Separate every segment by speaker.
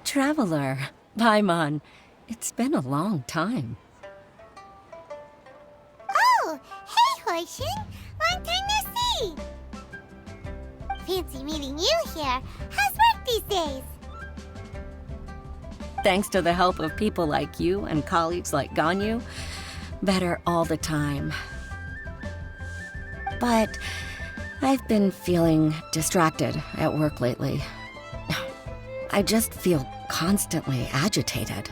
Speaker 1: Traveler, Paimon, it's been a long time.
Speaker 2: Oh, hey, Hoishin! Long time no see! Fancy meeting you here. How's work these days?
Speaker 1: Thanks to the help of people like you and colleagues like Ganyu, better all the time. But I've been feeling distracted at work lately. I just feel constantly agitated.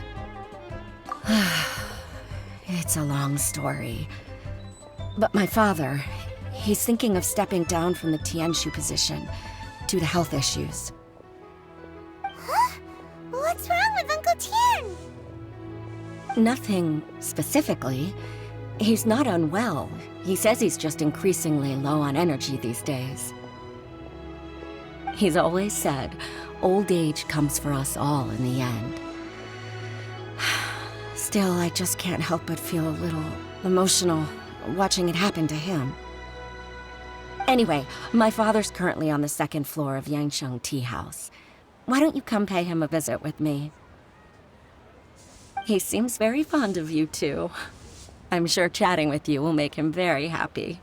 Speaker 1: It's a long story. But my father, he's thinking of stepping down from the Tianshu position due to health issues.
Speaker 2: Huh? What's wrong with Uncle Tian?
Speaker 1: Nothing specifically. He's not unwell. He says he's just increasingly low on energy these days. He's always said, old age comes for us all in the end. Still, I just can't help but feel a little emotional watching it happen to him. Anyway, my father's currently on the second floor of Yangsheng Tea House. Why don't you come pay him a visit with me? He seems very fond of you, too. I'm sure chatting with you will make him very happy.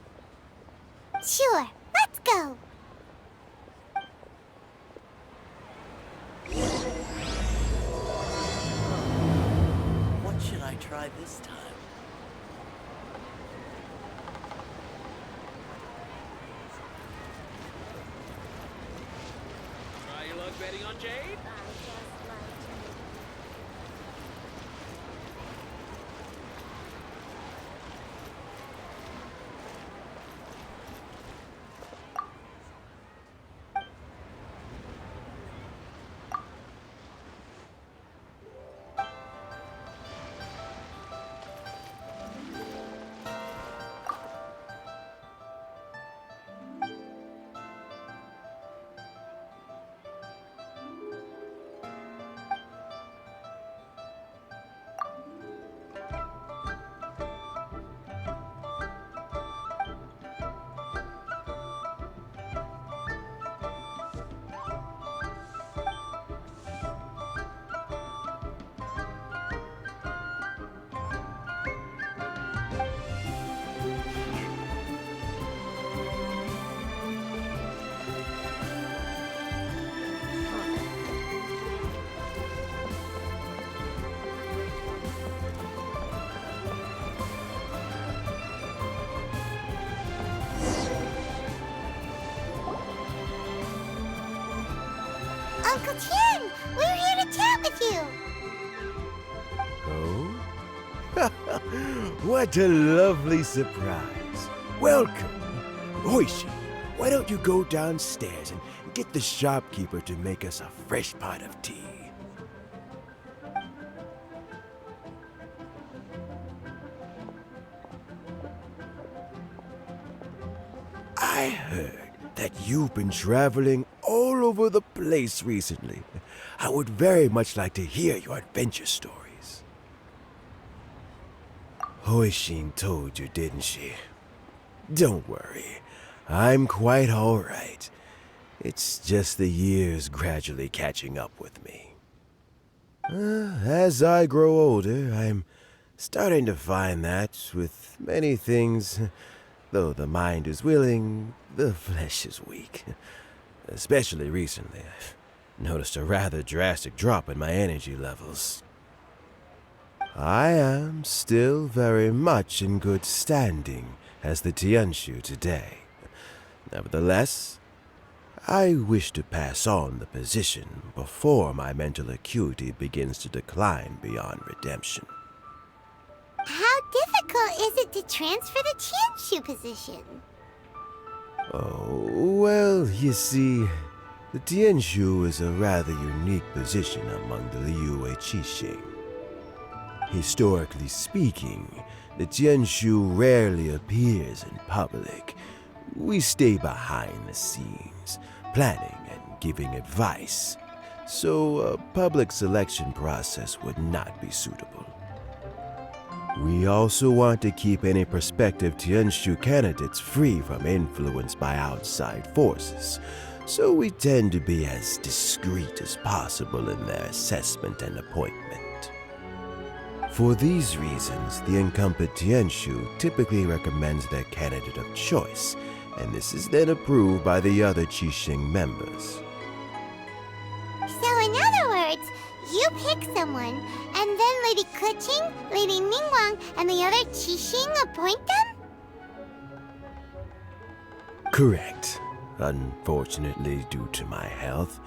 Speaker 2: Sure, let's go!
Speaker 3: What should I try this time?
Speaker 4: Try your luck betting on Jade?
Speaker 2: Uncle Tian, we're here to chat with you!
Speaker 5: Oh? What a lovely surprise. Welcome. Oishi, why don't you go downstairs and get the shopkeeper to make us a fresh pot of tea? I heard that you've been traveling all over the place recently. I would very much like to hear your adventure stories. Hoishin told you, didn't she? Don't worry, I'm quite all right. It's just the years gradually catching up with me. As I grow older, I'm starting to find that with many things, though the mind is willing, the flesh is weak. Especially recently, I've noticed a rather drastic drop in my energy levels. I am still very much in good standing as the Tianshu today. Nevertheless, I wish to pass on the position before my mental acuity begins to decline beyond redemption.
Speaker 2: How difficult is it to transfer the Tianshu position?
Speaker 5: Oh, well, you see, the Tianshu is a rather unique position among the Liyue Qixing. Historically speaking, the Tianshu rarely appears in public. We stay behind the scenes, planning and giving advice, so a public selection process would not be suitable. We also want to keep any prospective Tianshu candidates free from influence by outside forces, so we tend to be as discreet as possible in their assessment and appointment. For these reasons, the incumbent Tianshu typically recommends their candidate of choice, and this is then approved by the other Qixing members.
Speaker 2: So in other words, you pick someone, and then Lady Keqing, Lady Ningguang, and the other Qixing appoint them?
Speaker 5: Correct. Unfortunately, due to my health,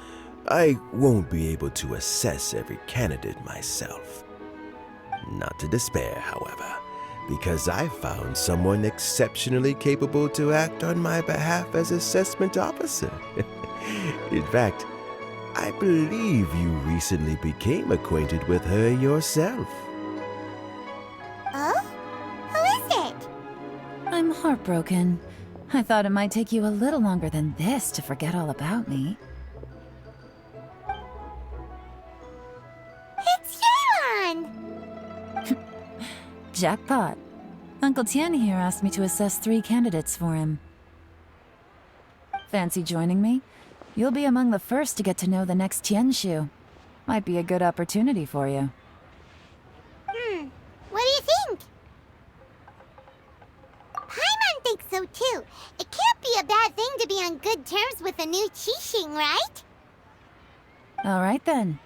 Speaker 5: I won't be able to assess every candidate myself. Not to despair, however, because I found someone exceptionally capable to act on my behalf as assessment officer. In fact, I believe you recently became acquainted with her yourself.
Speaker 2: Oh? Who is it?
Speaker 6: I'm heartbroken. I thought it might take you a little longer than this to forget all about me.
Speaker 2: It's Ye Lan!
Speaker 6: Jackpot. Uncle Tian here asked me to assess 3 candidates for him. Fancy joining me? You'll be among the first to get to know the next Tianshu. Might be a good opportunity for you.
Speaker 2: What do you think? Paimon thinks so too. It can't be a bad thing to be on good terms with a new Qixing, right?
Speaker 6: All right then.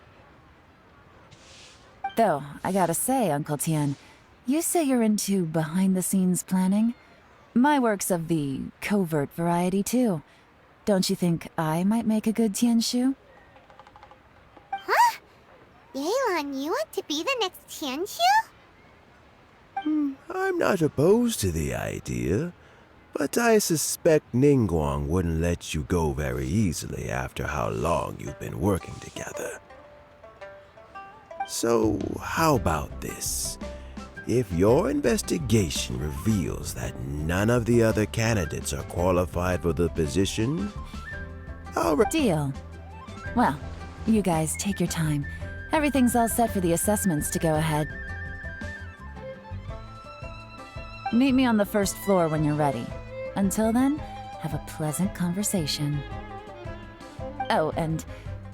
Speaker 6: Though, I gotta say, Uncle Tian, you say you're into behind-the-scenes planning? My work's of the covert variety too. Don't you think I might make a good Tianshu?
Speaker 2: Huh? Ye Lan, you want to be the next Tianshu?
Speaker 5: I'm not opposed to the idea, but I suspect Ningguang wouldn't let you go very easily after how long you've been working together. So, how about this? If your investigation reveals that none of the other candidates are qualified for the position,
Speaker 6: Deal. Well, you guys take your time. Everything's all set for the assessments to go ahead. Meet me on the first floor when you're ready. Until then, have a pleasant conversation. Oh, and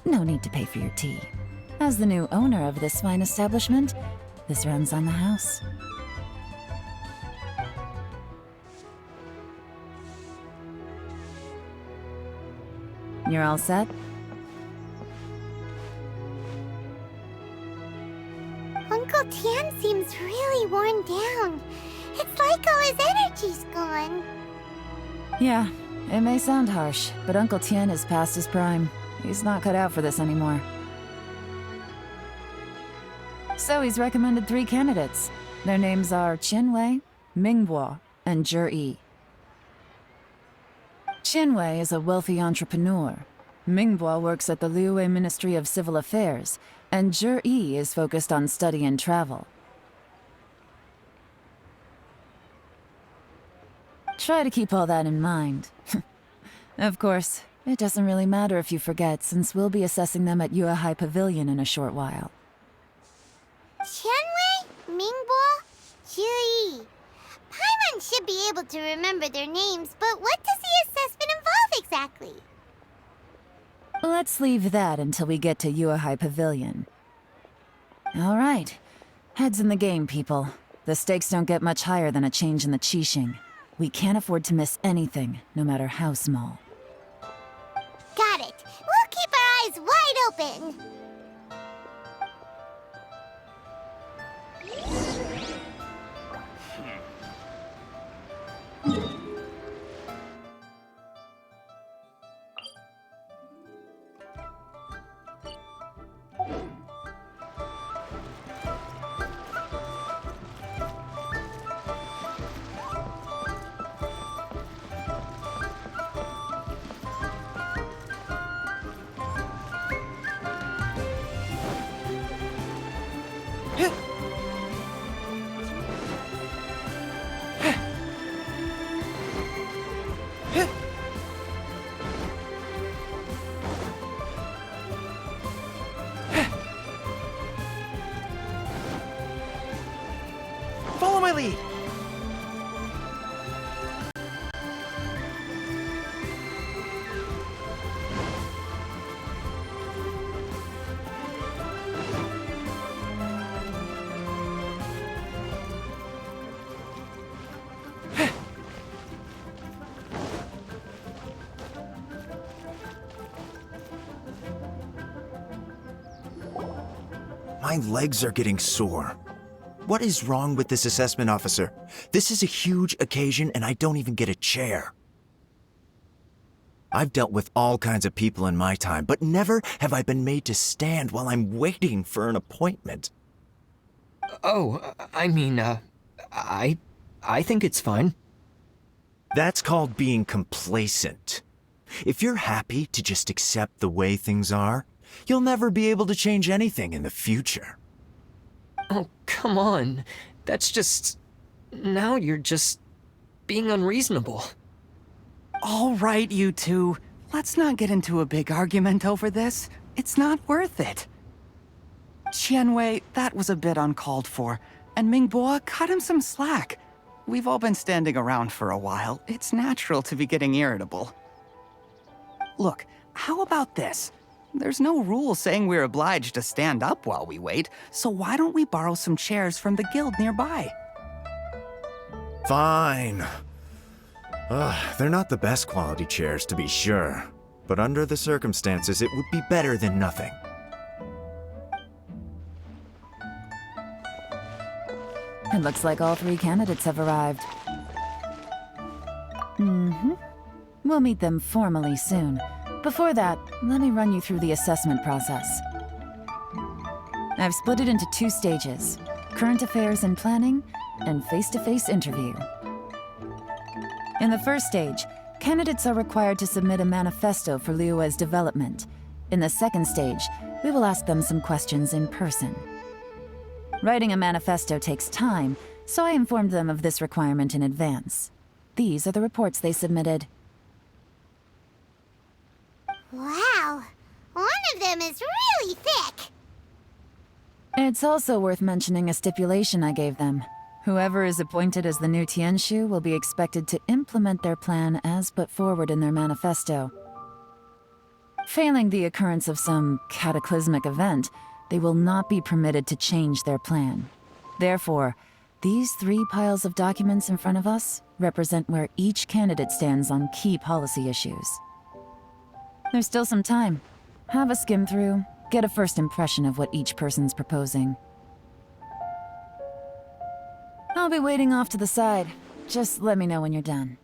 Speaker 6: no need to pay for your tea. As the new owner of this fine establishment, this runs on the house. You're all set?
Speaker 2: Uncle Tian seems really worn down. It's like all his energy's gone.
Speaker 6: Yeah, it may sound harsh, but Uncle Tian is past his prime. He's not cut out for this anymore. So he's recommended 3 candidates. Their names are Qinwei, Mingbo, and Zhi. Qinwei is a wealthy entrepreneur. Mingbo works at the Liyue Ministry of Civil Affairs, and Zhi is focused on study and travel. Try to keep all that in mind. Of course, it doesn't really matter if you forget, since we'll be assessing them at Yuehai Pavilion in a short while.
Speaker 2: Qianwei, Mingbo, Zhi. Paimon should be able to remember their names, but what does the assessment involve exactly?
Speaker 6: Let's leave that until we get to Yuehai Pavilion. All right. Heads in the game, people. The stakes don't get much higher than a change in the Qixing. We can't afford to miss anything, no matter how small.
Speaker 2: Got it. We'll keep our eyes wide open.
Speaker 7: Really?
Speaker 8: My legs are getting sore. What is wrong with this assessment officer? This is a huge occasion and I don't even get a chair. I've dealt with all kinds of people in my time, but never have I been made to stand while I'm waiting for an appointment.
Speaker 7: Oh, I mean, I think it's fine.
Speaker 8: That's called being complacent. If you're happy to just accept the way things are, you'll never be able to change anything in the future.
Speaker 7: Oh, come on. That's just... Now you're just being unreasonable. All right, you two. Let's not get into a big argument over this. It's not worth it. Qianwei, that was a bit uncalled for. And Mingbo, cut him some slack. We've all been standing around for a while. It's natural to be getting irritable. Look, how about this? There's no rule saying we're obliged to stand up while we wait, so why don't we borrow some chairs from the guild nearby?
Speaker 8: Fine. They're not the best quality chairs, to be sure. But under the circumstances, it would be better than nothing.
Speaker 6: It looks like all 3 candidates have arrived. We'll meet them formally soon. Before that, let me run you through the assessment process. I've split it into 2 stages: current affairs and planning, and face-to-face interview. In the first stage, candidates are required to submit a manifesto for Liyue's development. In the second stage, we will ask them some questions in person. Writing a manifesto takes time, so I informed them of this requirement in advance. These are the reports they submitted.
Speaker 2: Wow, one of them is really thick.
Speaker 6: It's also worth mentioning a stipulation I gave them. Whoever is appointed as the new Tianshu will be expected to implement their plan as put forward in their manifesto. Failing the occurrence of some cataclysmic event, they will not be permitted to change their plan. Therefore, these 3 piles of documents in front of us represent where each candidate stands on key policy issues. There's still some time. Have a skim through, get a first impression of what each person's proposing. I'll be waiting off to the side. Just let me know when you're done.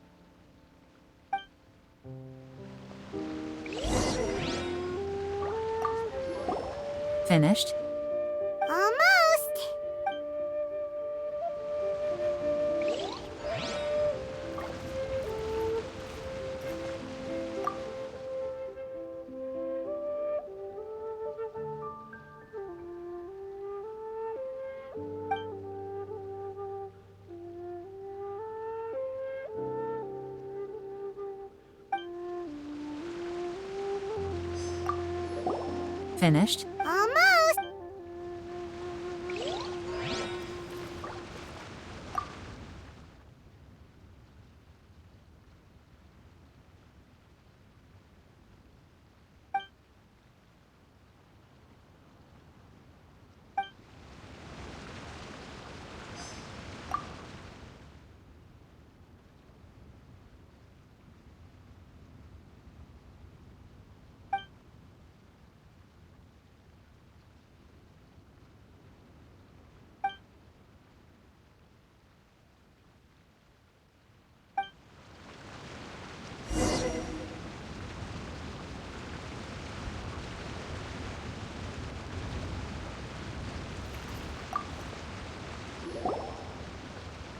Speaker 6: Finished?
Speaker 2: Almost.
Speaker 6: Finished?
Speaker 2: Almost.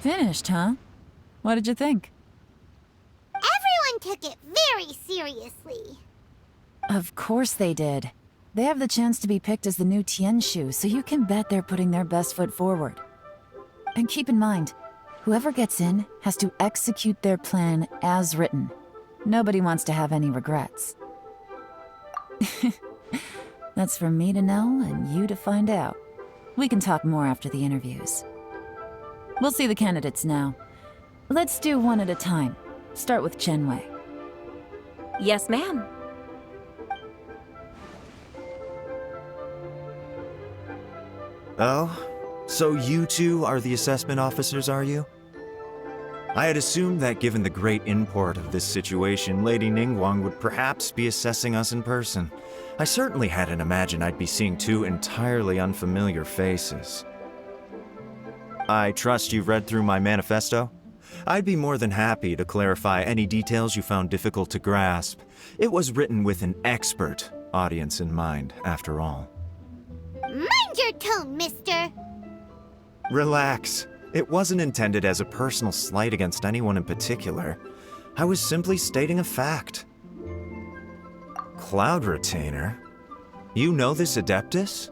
Speaker 6: Finished, huh? What did you think?
Speaker 2: Everyone took it very seriously.
Speaker 6: Of course they did. They have the chance to be picked as the new Tianshu, so you can bet they're putting their best foot forward. And keep in mind, whoever gets in has to execute their plan as written. Nobody wants to have any regrets. That's for me to know and you to find out. We can talk more after the interviews. We'll see the candidates now. Let's do one at a time. Start with Chenwei.
Speaker 1: Yes, ma'am.
Speaker 8: Oh, so you two are the assessment officers, are you? I had assumed that given the great import of this situation, Lady Ningguang would perhaps be assessing us in person. I certainly hadn't imagined I'd be seeing two entirely unfamiliar faces. I trust you've read through my manifesto? I'd be more than happy to clarify any details you found difficult to grasp. It was written with an expert audience in mind, after all.
Speaker 2: Mind your tone, mister!
Speaker 8: Relax. It wasn't intended as a personal slight against anyone in particular. I was simply stating a fact. Cloud Retainer? You know this Adeptus?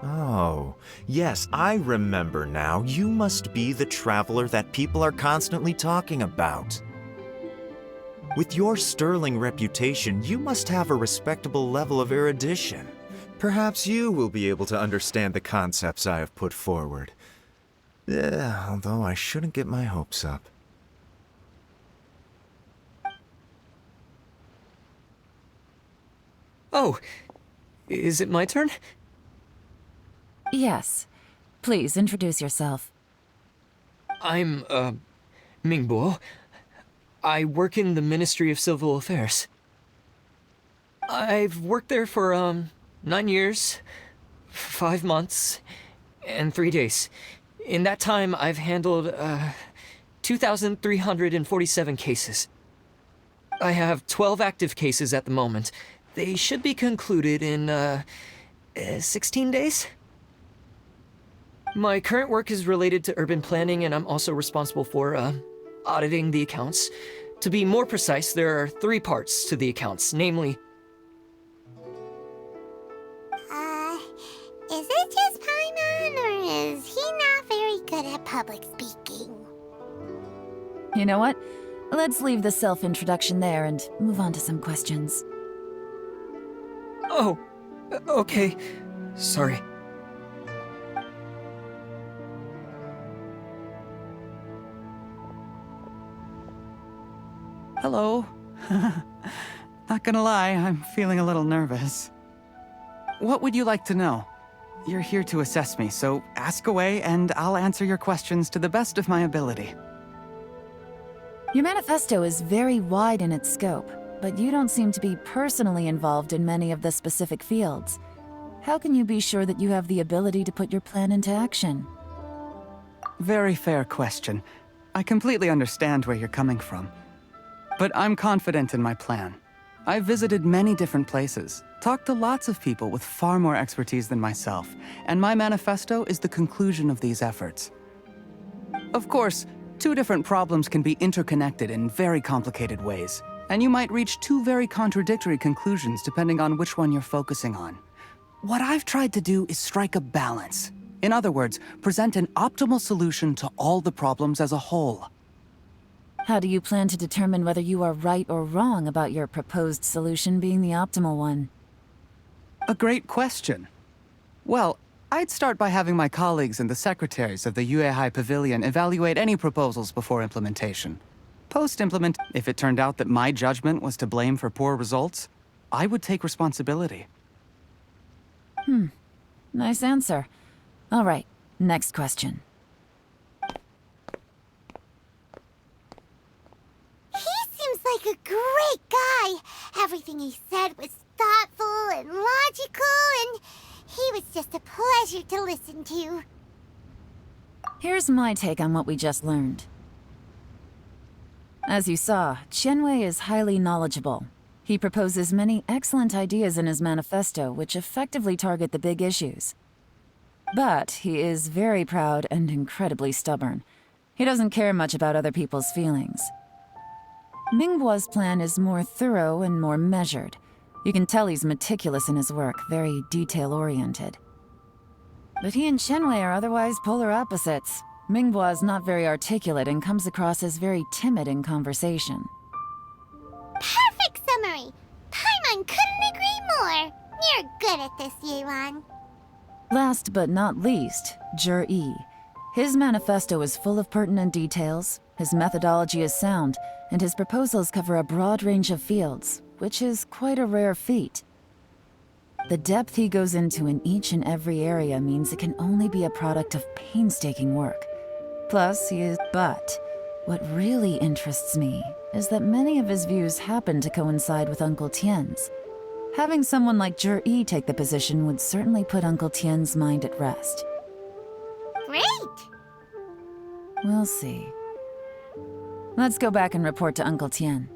Speaker 8: Oh, yes, I remember now. You must be the traveler that people are constantly talking about. With your sterling reputation, you must have a respectable level of erudition. Perhaps you will be able to understand the concepts I have put forward. Yeah, although I shouldn't get my hopes up.
Speaker 7: Oh, is it my turn?
Speaker 6: Yes. Please introduce yourself.
Speaker 7: I'm, Mingbo. I work in the Ministry of Civil Affairs. I've worked there for, 9 years, 5 months, and 3 days. In that time, I've handled, 2,347 cases. I have 12 active cases at the moment. They should be concluded in, 16 days? My current work is related to urban planning, and I'm also responsible for, auditing the accounts. To be more precise, there are 3 parts to the accounts, namely...
Speaker 2: Is it just Paimon, or is he not very good at public speaking?
Speaker 6: You know what? Let's leave the self-introduction there and move on to some questions.
Speaker 7: Oh, okay. Sorry.
Speaker 9: Hello. Not gonna lie, I'm feeling a little nervous. What would you like to know? You're here to assess me, so ask away and I'll answer your questions to the best of my ability.
Speaker 6: Your manifesto is very wide in its scope, but you don't seem to be personally involved in many of the specific fields. How can you be sure that you have the ability to put your plan into action?
Speaker 9: Very fair question. I completely understand where you're coming from. But I'm confident in my plan. I've visited many different places, talked to lots of people with far more expertise than myself, and my manifesto is the conclusion of these efforts. Of course, 2 different problems can be interconnected in very complicated ways, and you might reach 2 very contradictory conclusions depending on which one you're focusing on. What I've tried to do is strike a balance. In other words, present an optimal solution to all the problems as a whole.
Speaker 6: How do you plan to determine whether you are right or wrong about your proposed solution being the optimal one?
Speaker 9: A great question. Well, I'd start by having my colleagues and the secretaries of the Yuehai Pavilion evaluate any proposals before implementation. Post-implement, if it turned out that my judgment was to blame for poor results, I would take responsibility.
Speaker 6: Nice answer. All right, next question.
Speaker 2: He seems like a great guy. Everything he said was thoughtful and logical, and he was just a pleasure to listen to.
Speaker 6: Here's my take on what we just learned. As you saw, Chenwei is highly knowledgeable. He proposes many excellent ideas in his manifesto which effectively target the big issues. But he is very proud and incredibly stubborn. He doesn't care much about other people's feelings. Mingbo's plan is more thorough and more measured. You can tell he's meticulous in his work, very detail-oriented. But he and Chenwei are otherwise polar opposites. Mingbo is not very articulate and comes across as very timid in conversation.
Speaker 2: Perfect summary! Paimon couldn't agree more! You're good at this, Ye Lan.
Speaker 6: Last but not least, Yi. His manifesto is full of pertinent details, his methodology is sound, and his proposals cover a broad range of fields, which is quite a rare feat. The depth he goes into in each and every area means it can only be a product of painstaking work. Plus, But what really interests me is that many of his views happen to coincide with Uncle Tien's. Having someone like Zhi take the position would certainly put Uncle Tien's mind at rest.
Speaker 2: Great!
Speaker 6: We'll see. Let's go back and report to Uncle Tien.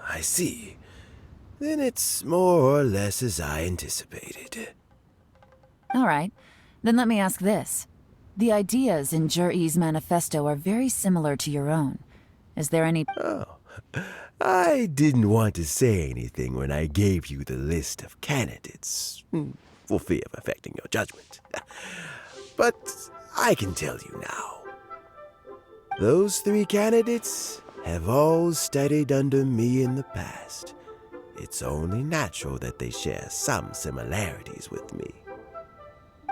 Speaker 5: I see. Then it's more or less as I anticipated.
Speaker 6: All right, then let me ask this. The ideas in Zhi's manifesto are very similar to your own. Is there any...
Speaker 5: Oh, I didn't want to say anything when I gave you the list of candidates, for fear of affecting your judgment. But I can tell you now. Those 3 candidates have all studied under me in the past. It's only natural that they share some similarities with me.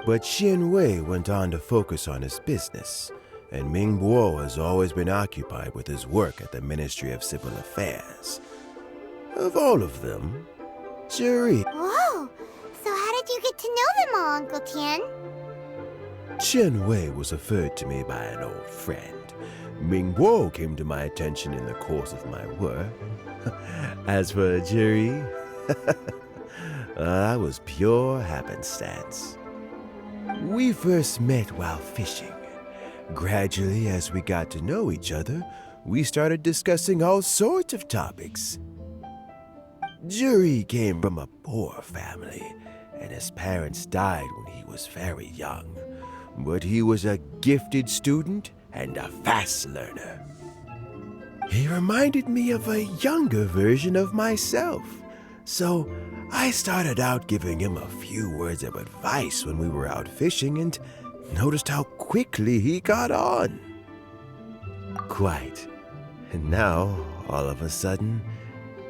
Speaker 5: But Xin Wei went on to focus on his business, and Ming Bo has always been occupied with his work at the Ministry of Civil Affairs. Of all of them, Zhi.
Speaker 2: Whoa! So how did you get to know them all, Uncle Tien?
Speaker 5: Chen Wei was referred to me by an old friend. Ming Bo came to my attention in the course of my work. As for Zhi, I was pure happenstance. We first met while fishing. Gradually, as we got to know each other, we started discussing all sorts of topics. Zhi came from a poor family, and his parents died when he was very young. But he was a gifted student and a fast learner. He reminded me of a younger version of myself, so I started out giving him a few words of advice when we were out fishing and noticed how quickly he got on. Quite. And now, all of a sudden,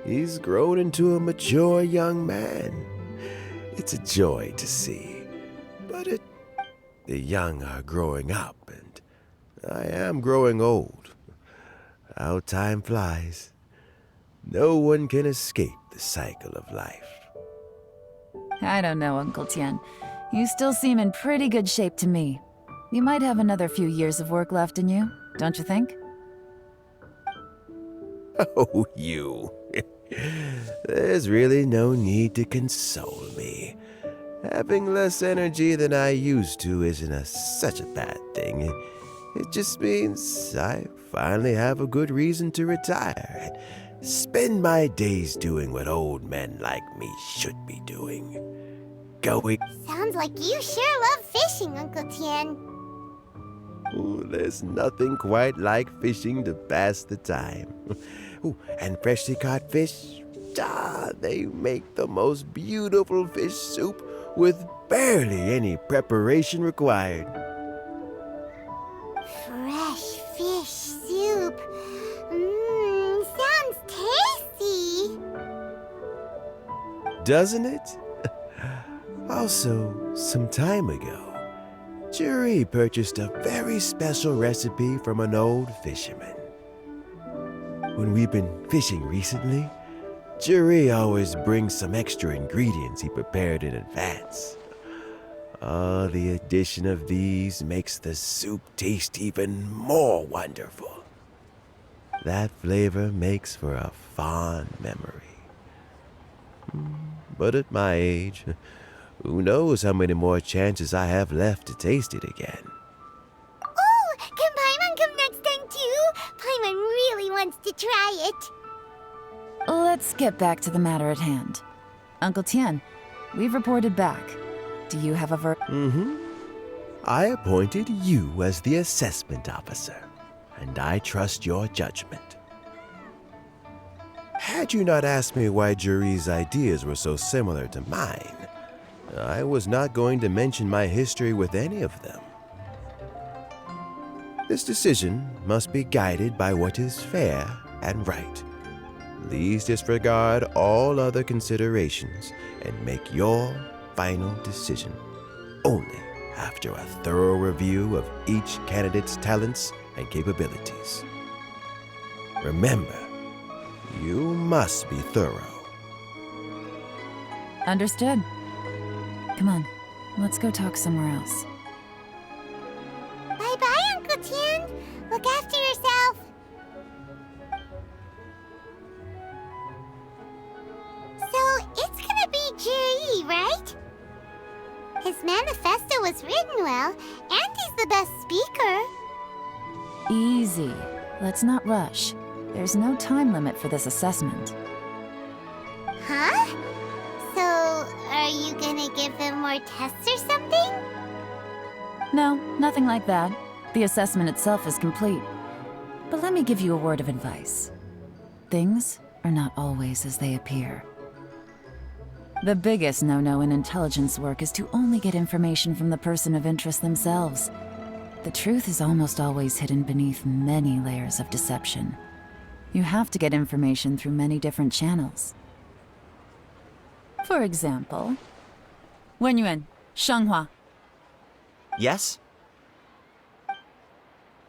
Speaker 5: he's grown into a mature young man. It's a joy to see, but the young are growing up, and I am growing old. How time flies. No one can escape the cycle of life.
Speaker 6: I don't know, Uncle Tien. You still seem in pretty good shape to me. You might have another few years of work left in you, don't you think?
Speaker 5: Oh, you. There's really no need to console me. Having less energy than I used to isn't such a bad thing. It just means I finally have a good reason to retire and spend my days doing what old men like me should be doing. Going.
Speaker 2: Sounds like you sure love fishing, Uncle Tien.
Speaker 5: Ooh, there's nothing quite like fishing to pass the time. Ooh, and freshly caught fish, they make the most beautiful fish soup with barely any preparation required.
Speaker 2: Fresh fish soup. Sounds tasty.
Speaker 5: Doesn't it? Also, some time ago, Zhi purchased a very special recipe from an old fisherman. When we've been fishing recently, Zhi always brings some extra ingredients he prepared in advance. The addition of these makes the soup taste even more wonderful. That flavor makes for a fond memory. But at my age, Who knows how many more chances I have left to taste it again.
Speaker 2: Oh, can Paimon come next time too? Paimon really wants to try it.
Speaker 6: Let's get back to the matter at hand. Uncle Tian, we've reported back. Do you have a
Speaker 5: I appointed you as the assessment officer, and I trust your judgment. Had you not asked me why Juri's ideas were so similar to mine, I was not going to mention my history with any of them. This decision must be guided by what is fair and right. Please disregard all other considerations and make your final decision only after a thorough review of each candidate's talents and capabilities. Remember, you must be thorough.
Speaker 6: Understood. Come on, let's go talk somewhere else.
Speaker 2: Bye-bye, Uncle Tian. Look after yourself. So, it's gonna be Juri, right? His manifesto was written well, and he's the best speaker.
Speaker 6: Easy. Let's not rush. There's no time limit for this assessment.
Speaker 2: Huh? So, are you gonna give them more tests or something?
Speaker 6: No, nothing like that. The assessment itself is complete. But let me give you a word of advice. Things are not always as they appear. The biggest no-no in intelligence work is to only get information from the person of interest themselves. The truth is almost always hidden beneath many layers of deception. You have to get information through many different channels. For example, Wenyuan, Shanghua.
Speaker 8: Yes?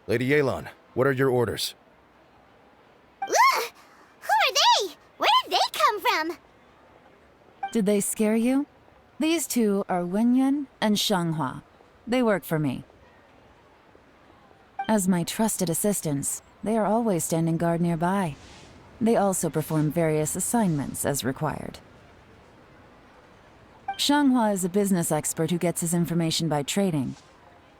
Speaker 10: Lady Ye Lan, what are your orders?
Speaker 2: Ugh! Who are they? Where did they come from?
Speaker 6: Did they scare you? These two are Wenyuan and Shanghua. They work for me. As my trusted assistants, they are always standing guard nearby. They also perform various assignments as required. Shanghua is a business expert who gets his information by trading.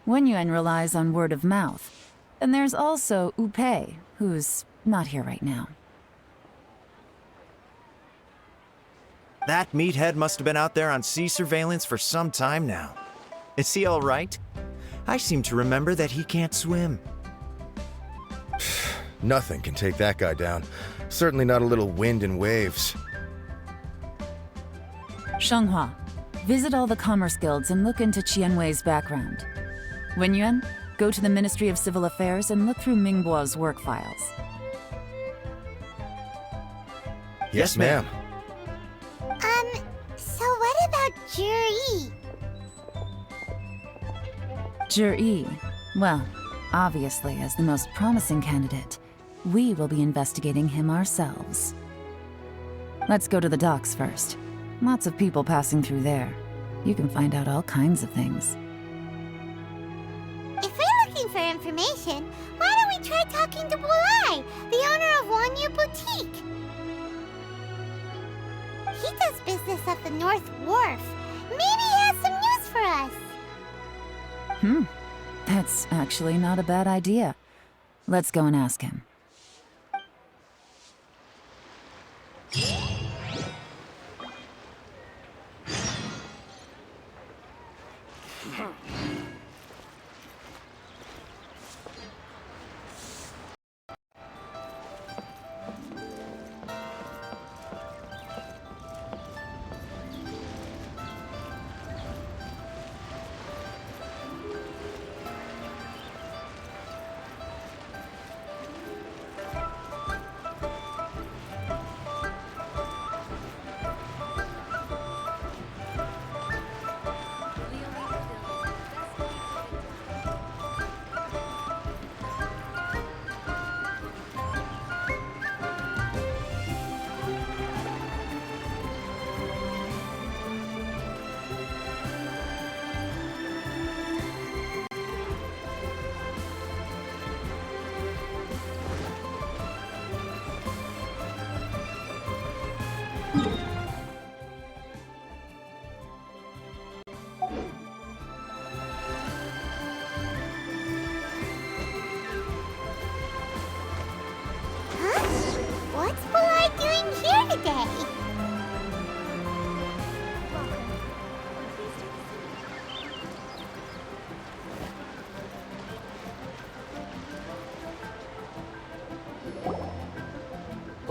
Speaker 6: Wenyuan relies on word of mouth. And there's also Upei, who's not here right now.
Speaker 8: That meathead must have been out there on sea surveillance for some time now. Is he all right? I seem to remember that he can't swim.
Speaker 10: Nothing can take that guy down. Certainly not a little wind and waves.
Speaker 6: Shanghua, visit all the commerce guilds and look into Qianwei's background. Wenyuan, go to the Ministry of Civil Affairs and look through Mingbo's work files.
Speaker 10: Yes, ma'am.
Speaker 2: So what about Juri?
Speaker 6: Juri, well, obviously as the most promising candidate, we will be investigating him ourselves. Let's go to the docks first. Lots of people passing through there. You can find out all kinds of things.
Speaker 2: If we're looking for information, why don't we try talking to Bulai, the owner of Wanyu Boutique? He does business at the North Wharf. Maybe he has some news for us.
Speaker 6: That's actually not a bad idea. Let's go and ask him.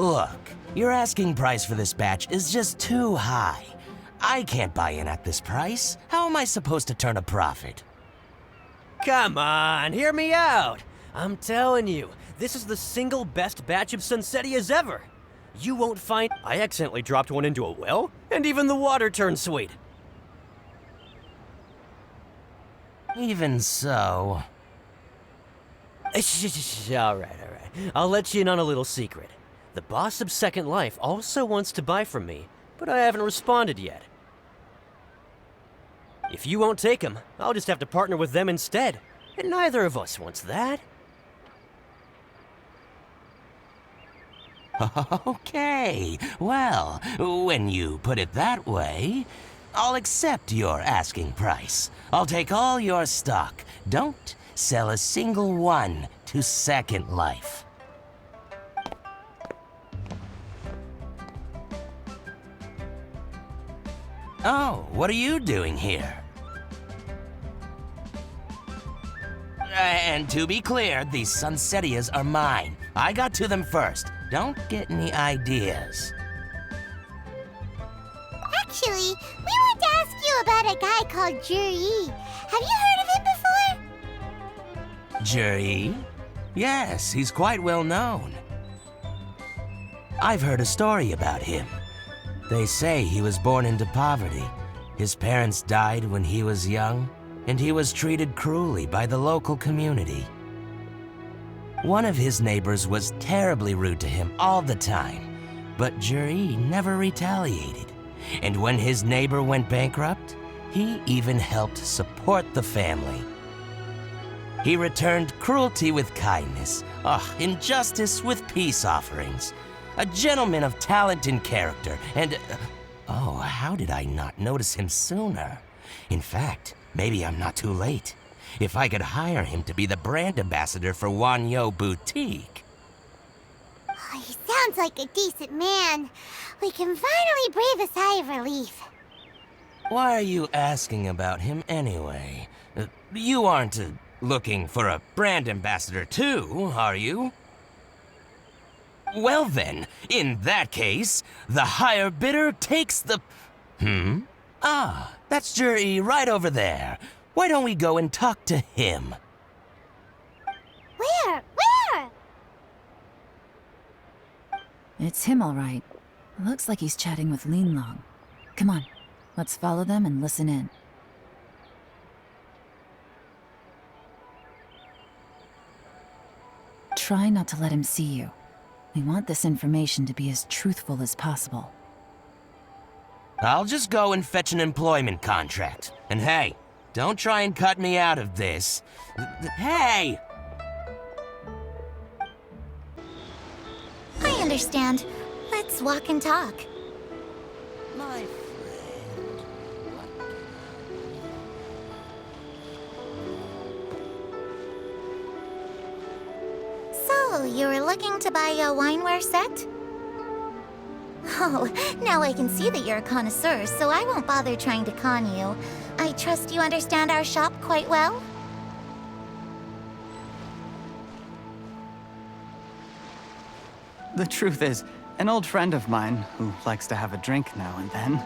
Speaker 11: Look, your asking price for this batch is just too high. I can't buy in at this price. How am I supposed to turn a profit?
Speaker 12: Come on, hear me out. I'm telling you, this is the single best batch of Sunsetias ever. You won't find... I accidentally dropped one into a well, and even the water turned sweet.
Speaker 11: Even so...
Speaker 12: Alright. I'll let you in on a little secret. The boss of Second Life also wants to buy from me, but I haven't responded yet. If you won't take him, I'll just have to partner with them instead. And neither of us wants that.
Speaker 11: Okay, well, when you put it that way, I'll accept your asking price. I'll take all your stock. Don't sell a single one to Second Life. Oh, what are you doing here? And to be clear, these Sunsetias are mine. I got to them first. Don't get any ideas.
Speaker 2: Actually, we want to ask you about a guy called Juri. Have you heard of him before?
Speaker 11: Juri? Yes, he's quite well known. I've heard a story about him. They say he was born into poverty. His parents died when he was young, and he was treated cruelly by the local community. One of his neighbors was terribly rude to him all the time, but Juri never retaliated. And when his neighbor went bankrupt, he even helped support the family. He returned cruelty with kindness, injustice with peace offerings. A gentleman of talent and character, and... oh, how did I not notice him sooner? In fact, maybe I'm not too late. If I could hire him to be the brand ambassador for Wanyo Boutique.
Speaker 2: Oh, he sounds like a decent man. We can finally breathe a sigh of relief.
Speaker 11: Why are you asking about him anyway? You aren't looking for a brand ambassador too, are you? Well then, in that case, the higher bidder takes the... that's Juri right over there. Why don't we go and talk to him?
Speaker 2: Where?
Speaker 6: It's him, all right. Looks like he's chatting with Linlong. Come on, let's follow them and listen in. Try not to let him see you. We want this information to be as truthful as possible.
Speaker 11: I'll just go and fetch an employment contract. And hey, don't try and cut me out of this. Hey!
Speaker 2: I understand. Let's walk and talk.
Speaker 3: My friend,
Speaker 2: So, you were looking to buy a wineware set? Oh, now I can see that you're a connoisseur, so I won't bother trying to con you. I trust you understand our shop quite well?
Speaker 9: The truth is, an old friend of mine, who likes to have a drink now and then,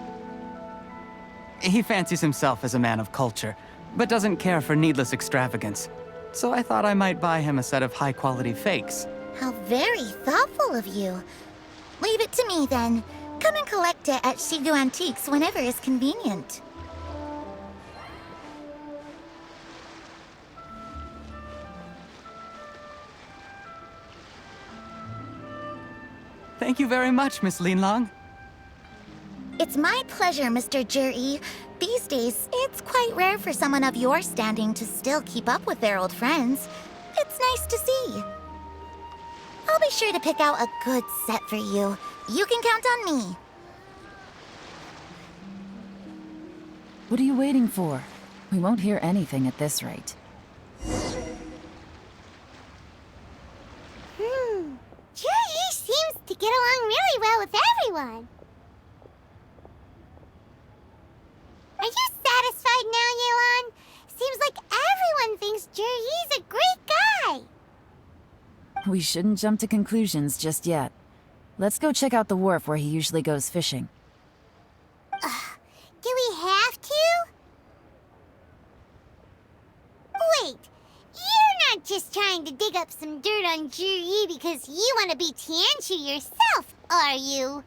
Speaker 9: he fancies himself as a man of culture, but doesn't care for needless extravagance. So I thought I might buy him a set of high-quality fakes.
Speaker 2: How very thoughtful of you. Leave it to me, then. Come and collect it at Shigu Antiques whenever is convenient.
Speaker 9: Thank you very much, Miss Linlong.
Speaker 2: It's my pleasure, Mr. Juri. These days, it's quite rare for someone of your standing to still keep up with their old friends. It's nice to see. I'll be sure to pick out a good set for you. You can count on me.
Speaker 6: What are you waiting for? We won't hear anything at this rate.
Speaker 2: Juri seems to get along really well with everyone. Are you satisfied now, Ye Lan? Seems like everyone thinks Juri's a great guy.
Speaker 6: We shouldn't jump to conclusions just yet. let's go check out the wharf where he usually goes fishing.
Speaker 2: Do we have to? Wait, you're not just trying to dig up some dirt on Juri because you want to be Tianshu yourself, are you?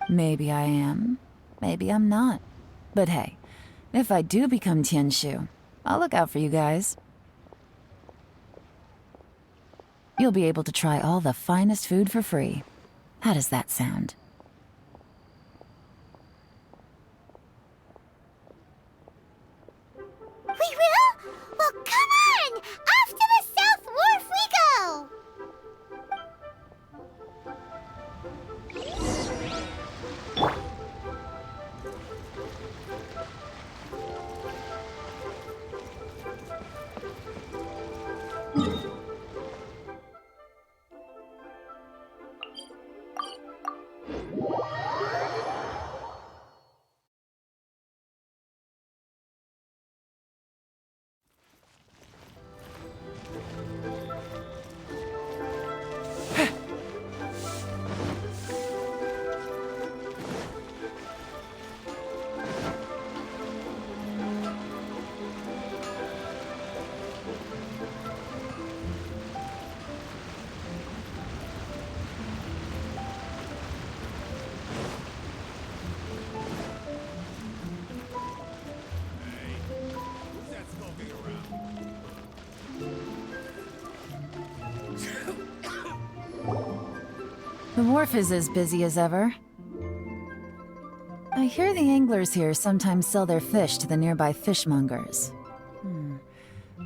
Speaker 6: Maybe I am. Maybe I'm not. But hey, if I do become Tianshu, I'll look out for you guys. You'll be able to try all the finest food for free. How does that sound?
Speaker 2: We will? Well, come on! Off to the South Wharf we go!
Speaker 6: The wharf is as busy as ever. I hear the anglers here sometimes sell their fish to the nearby fishmongers.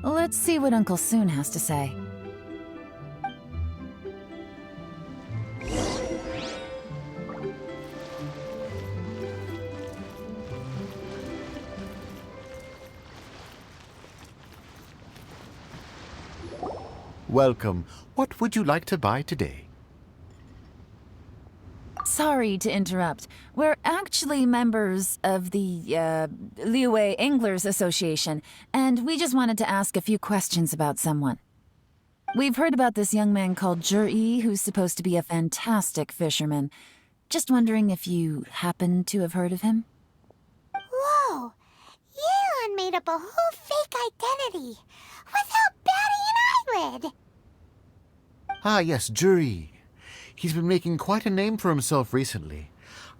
Speaker 6: Let's see what Uncle Soon has to say.
Speaker 13: Welcome. What would you like to buy today?
Speaker 6: Sorry to interrupt. We're actually members of the, Liyue Anglers Association, and we just wanted to ask a few questions about someone. We've heard about this young man called Juri, who's supposed to be a fantastic fisherman. Just wondering if you happen to have heard of him?
Speaker 2: Whoa! Yelan made up a whole fake identity without batting an eyelid!
Speaker 13: Ah, yes, Juri. He's been making quite a name for himself recently.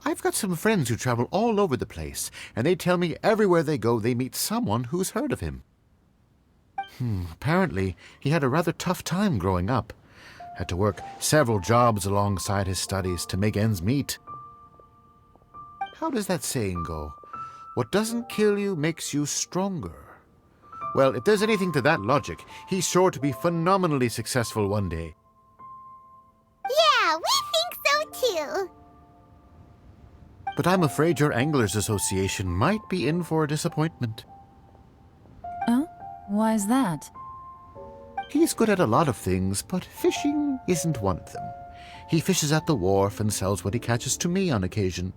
Speaker 13: I've got some friends who travel all over the place, and they tell me everywhere they go they meet someone who's heard of him. Apparently, he had a rather tough time growing up. Had to work several jobs alongside his studies to make ends meet. How does that saying go? What doesn't kill you makes you stronger. Well, if there's anything to that logic, he's sure to be phenomenally successful one day.
Speaker 2: Yeah, we think so too!
Speaker 13: But I'm afraid your Anglers Association might be in for a disappointment.
Speaker 6: Oh? Why's that?
Speaker 13: He's good at a lot of things, but fishing isn't one of them. He fishes at the wharf and sells what he catches to me on occasion.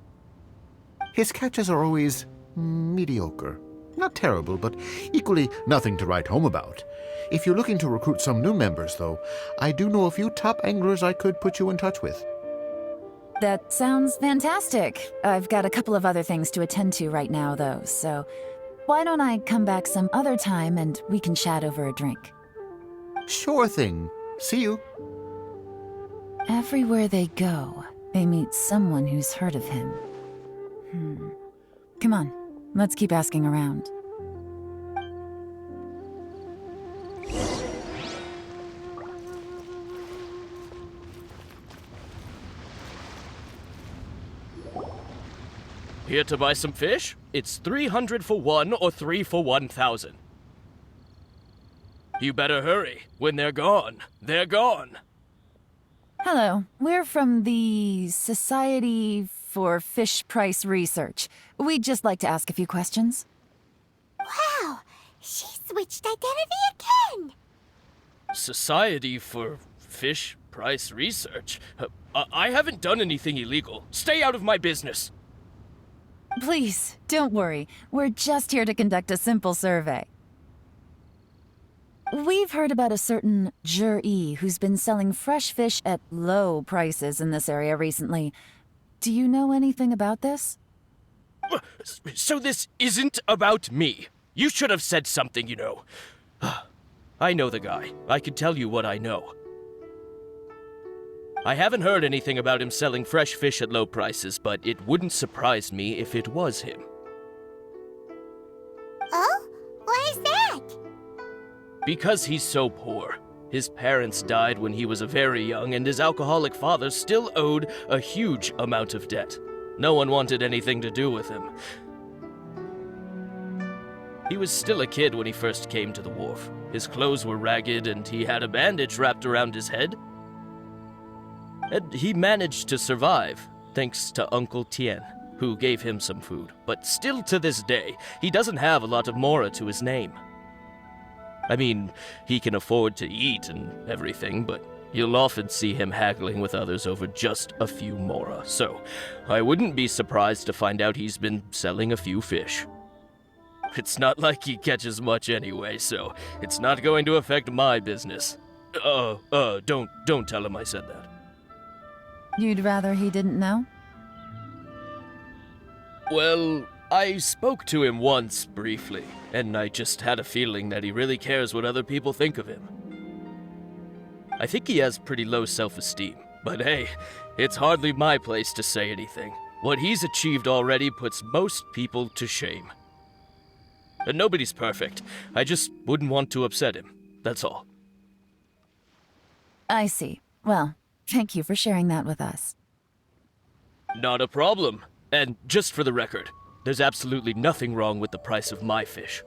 Speaker 13: His catches are always mediocre. Not terrible, but equally nothing to write home about. If you're looking to recruit some new members, though, I do know a few top anglers I could put you in touch with.
Speaker 6: That sounds fantastic. I've got a couple of other things to attend to right now, though, so why don't I come back some other time and we can chat over a drink?
Speaker 13: Sure thing. See you.
Speaker 6: Everywhere they go, they meet someone who's heard of him. Come on, let's keep asking around.
Speaker 4: Here to buy some fish? It's 300 for one or 3 for 1,000. You better hurry. When they're gone, they're gone.
Speaker 6: Hello, we're from the Society for Fish Price Research. We'd just like to ask a few questions.
Speaker 2: Wow, she switched identity again!
Speaker 4: Society for Fish Price Research? I haven't done anything illegal. Stay out of my business.
Speaker 6: Please, don't worry. We're just here to conduct a simple survey. We've heard about a certain Zhi who's been selling fresh fish at low prices in this area recently. Do you know anything about this?
Speaker 4: So this isn't about me. You should have said something, you know. I know the guy. I can tell you what I know. I haven't heard anything about him selling fresh fish at low prices, but it wouldn't surprise me if it was him.
Speaker 2: Oh? Why is that?
Speaker 4: Because he's so poor. His parents died when he was very young, and his alcoholic father still owed a huge amount of debt. No one wanted anything to do with him. He was still a kid when he first came to the wharf. His clothes were ragged, and he had a bandage wrapped around his head. And he managed to survive, thanks to Uncle Tien, who gave him some food. But still to this day, he doesn't have a lot of mora to his name. I mean, he can afford to eat and everything, but you'll often see him haggling with others over just a few mora. So, I wouldn't be surprised to find out he's been selling a few fish. It's not like he catches much anyway, so it's not going to affect my business. Don't tell him I said that.
Speaker 6: You'd rather he didn't know?
Speaker 4: Well, I spoke to him once, briefly, and I just had a feeling that he really cares what other people think of him. I think he has pretty low self-esteem, but hey, it's hardly my place to say anything. What he's achieved already puts most people to shame. And nobody's perfect. I just wouldn't want to upset him, that's all.
Speaker 6: I see. Well, thank you for sharing that with us.
Speaker 4: Not a problem. And just for the record, there's absolutely nothing wrong with the price of my fish.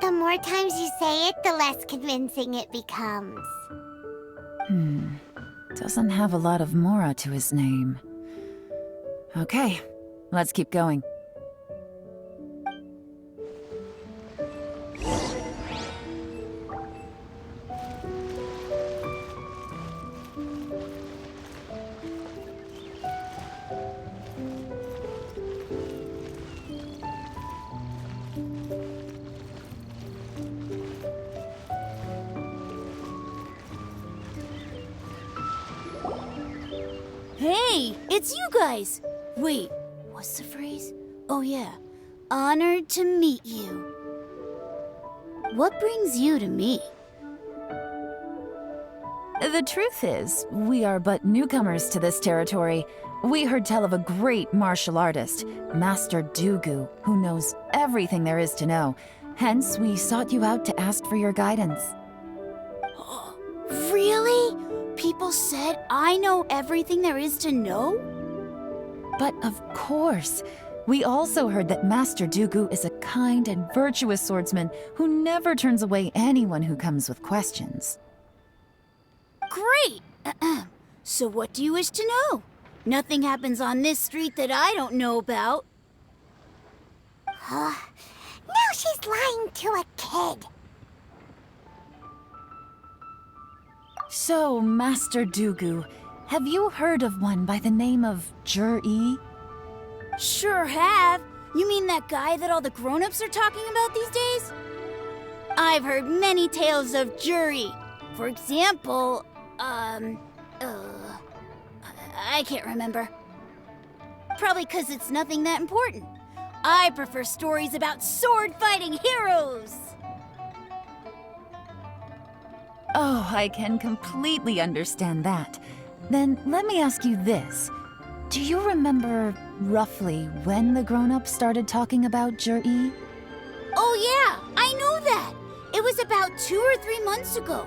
Speaker 2: The more times you say it, the less convincing it becomes.
Speaker 6: Doesn't have a lot of mora to his name. Okay, let's keep going.
Speaker 14: Hey, it's you guys! Wait, what's the phrase? Oh yeah, honored to meet you. What brings you to me?
Speaker 6: The truth is, we are but newcomers to this territory. We heard tell of a great martial artist, Master Dugu, who knows everything there is to know. Hence, we sought you out to ask for your guidance.
Speaker 14: Really? People said I know everything there is to know?
Speaker 6: But of course, we also heard that Master Dugu is a kind and virtuous swordsman who never turns away anyone who comes with questions.
Speaker 14: Great! So what do you wish to know? Nothing happens on this street that I don't know about.
Speaker 2: Now she's lying to a kid.
Speaker 6: So, Master Dugu, have you heard of one by the name of Zhi?
Speaker 14: Sure have. You mean that guy that all the grown-ups are talking about these days? I've heard many tales of Zhi. For example, I can't remember. Probably because it's nothing that important. I prefer stories about sword-fighting heroes.
Speaker 6: Oh, I can completely understand that. Then let me ask you this. Do you remember roughly when the grown-ups started talking about Zhi?
Speaker 14: Oh yeah, I know that. It was about 2 or 3 months ago.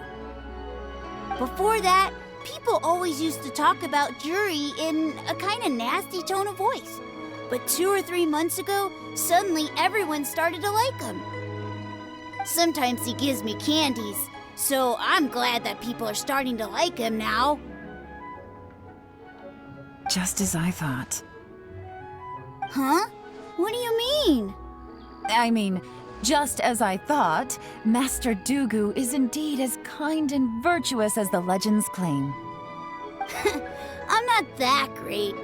Speaker 14: Before that, people always used to talk about Zhi in a kind of nasty tone of voice. But 2 or 3 months ago, suddenly everyone started to like him. Sometimes he gives me candies, so I'm glad that people are starting to like him now.
Speaker 6: Just as I thought.
Speaker 14: Huh? What do you mean?
Speaker 6: I mean, just as I thought, Master Dugu is indeed as kind and virtuous as the legends claim.
Speaker 14: I'm not that great.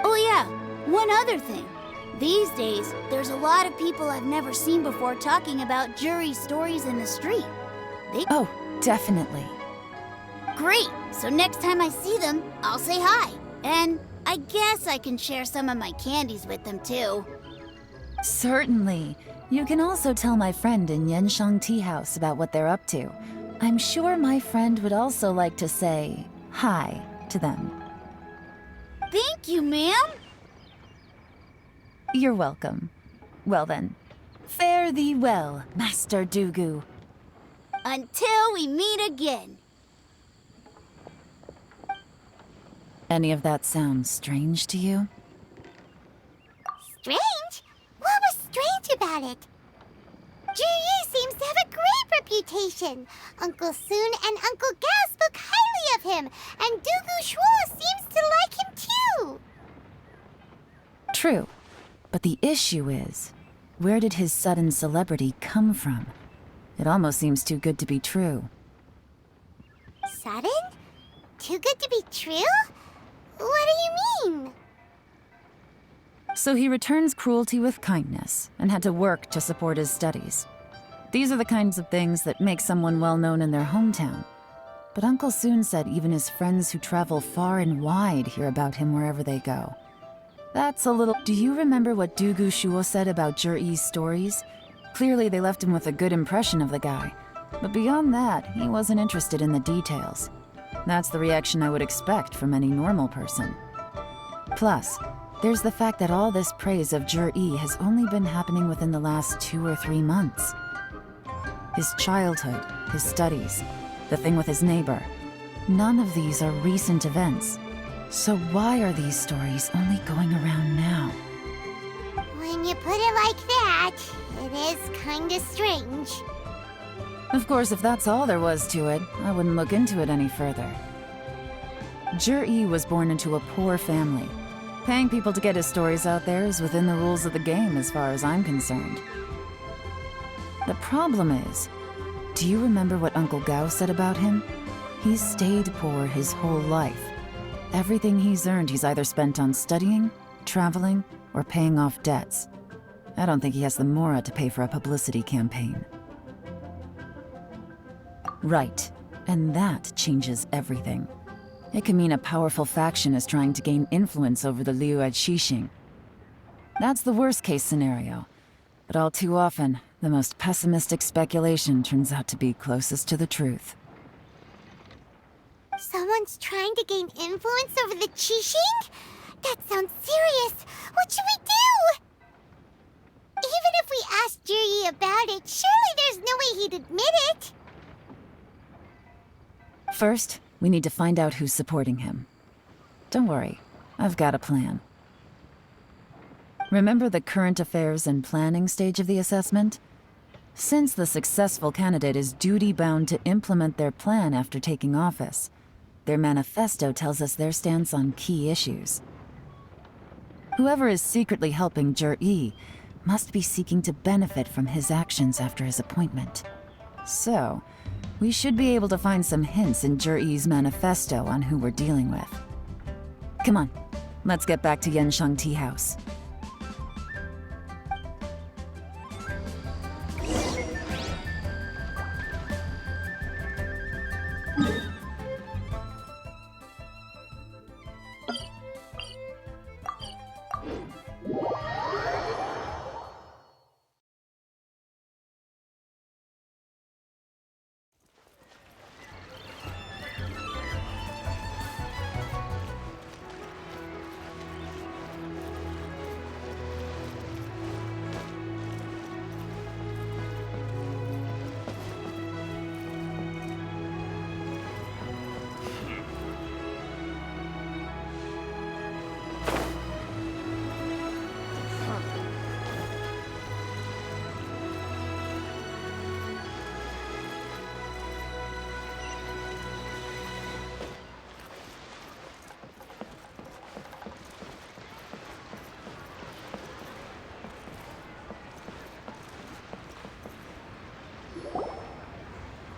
Speaker 14: Oh yeah, one other thing. These days, there's a lot of people I've never seen before talking about jury stories in the street.
Speaker 6: Oh, definitely.
Speaker 14: Great! So next time I see them, I'll say hi. And I guess I can share some of my candies with them too.
Speaker 6: Certainly. You can also tell my friend in Yenshang Tea House about what they're up to. I'm sure my friend would also like to say hi to them.
Speaker 14: Thank you, ma'am!
Speaker 6: You're welcome. Well then, fare thee well, Master Dugu.
Speaker 14: Until we meet again.
Speaker 6: Any of that sound strange to you?
Speaker 2: Strange? What was strange about it? Jiri seems to have a great reputation. Uncle Soon and Uncle Gao spoke highly of him, and Dugu Shuo seems to like him too.
Speaker 6: True. But the issue is, where did his sudden celebrity come from? It almost seems too good to be true.
Speaker 2: Sudden? Too good to be true? What do you mean?
Speaker 6: So he returns cruelty with kindness and had to work to support his studies. These are the kinds of things that make someone well known in their hometown. But Uncle Soon said even his friends who travel far and wide hear about him wherever they go. That's a little... Do you remember what Dugu Shuo said about Juri's stories? Clearly they left him with a good impression of the guy. But beyond that, he wasn't interested in the details. That's the reaction I would expect from any normal person. Plus, there's the fact that all this praise of Juri has only been happening within the last 2 or 3 months. His childhood, his studies, the thing with his neighbor. None of these are recent events. So why are these stories only going around now?
Speaker 2: When you put it like that, it is kinda strange.
Speaker 6: Of course, if that's all there was to it, I wouldn't look into it any further. Juri was born into a poor family. Paying people to get his stories out there is within the rules of the game as far as I'm concerned. The problem is, do you remember what Uncle Gao said about him? He's stayed poor his whole life. Everything he's earned he's either spent on studying, traveling, or paying off debts. I don't think he has the mora to pay for a publicity campaign. Right, and that changes everything. It can mean a powerful faction is trying to gain influence over the Liu at Xixing. That's the worst-case scenario. But all too often, the most pessimistic speculation turns out to be closest to the truth.
Speaker 2: Someone's trying to gain influence over the Qixing? That sounds serious. What should we do? Even if we asked Jiri about it, surely there's no way he'd admit it.
Speaker 6: First, we need to find out who's supporting him. Don't worry, I've got a plan. Remember the current affairs and planning stage of the assessment? Since the successful candidate is duty-bound to implement their plan after taking office, their manifesto tells us their stance on key issues. Whoever is secretly helping Juri must be seeking to benefit from his actions after his appointment. So, we should be able to find some hints in Juri's manifesto on who we're dealing with. Come on, let's get back to Yenshang Tea House.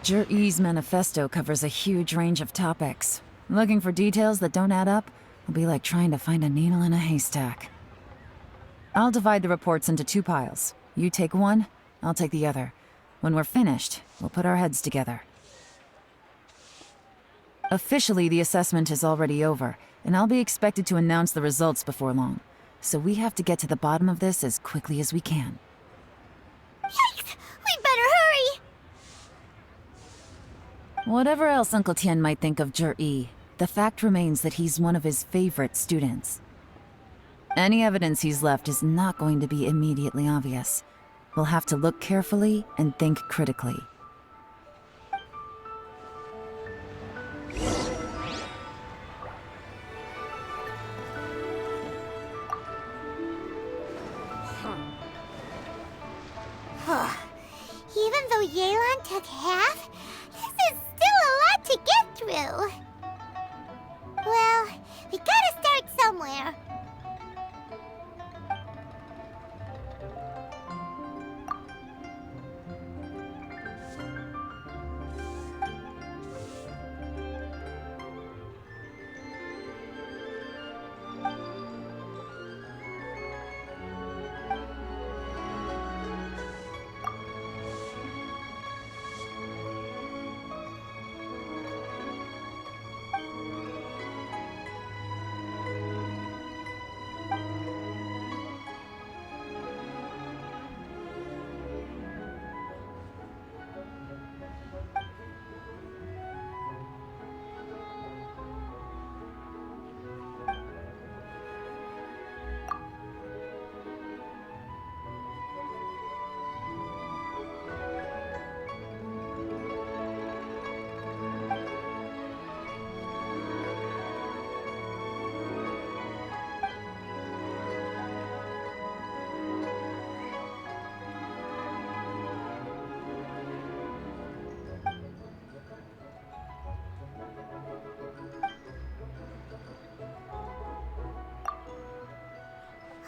Speaker 6: Juri's manifesto covers a huge range of topics. Looking for details that don't add up will be like trying to find a needle in a haystack. I'll divide the reports into 2 piles. You take one, I'll take the other. When we're finished, we'll put our heads together. Officially, the assessment is already over, and I'll be expected to announce the results before long. So we have to get to the bottom of this as quickly as we can.
Speaker 14: Yikes! We better hurry!
Speaker 6: Whatever else Uncle Tian might think of Zhi, the fact remains that he's one of his favorite students. Any evidence he's left is not going to be immediately obvious. We'll have to look carefully and think critically.
Speaker 14: Even though Ye Lan took half, this is still a lot to get through. Well, we gotta start somewhere.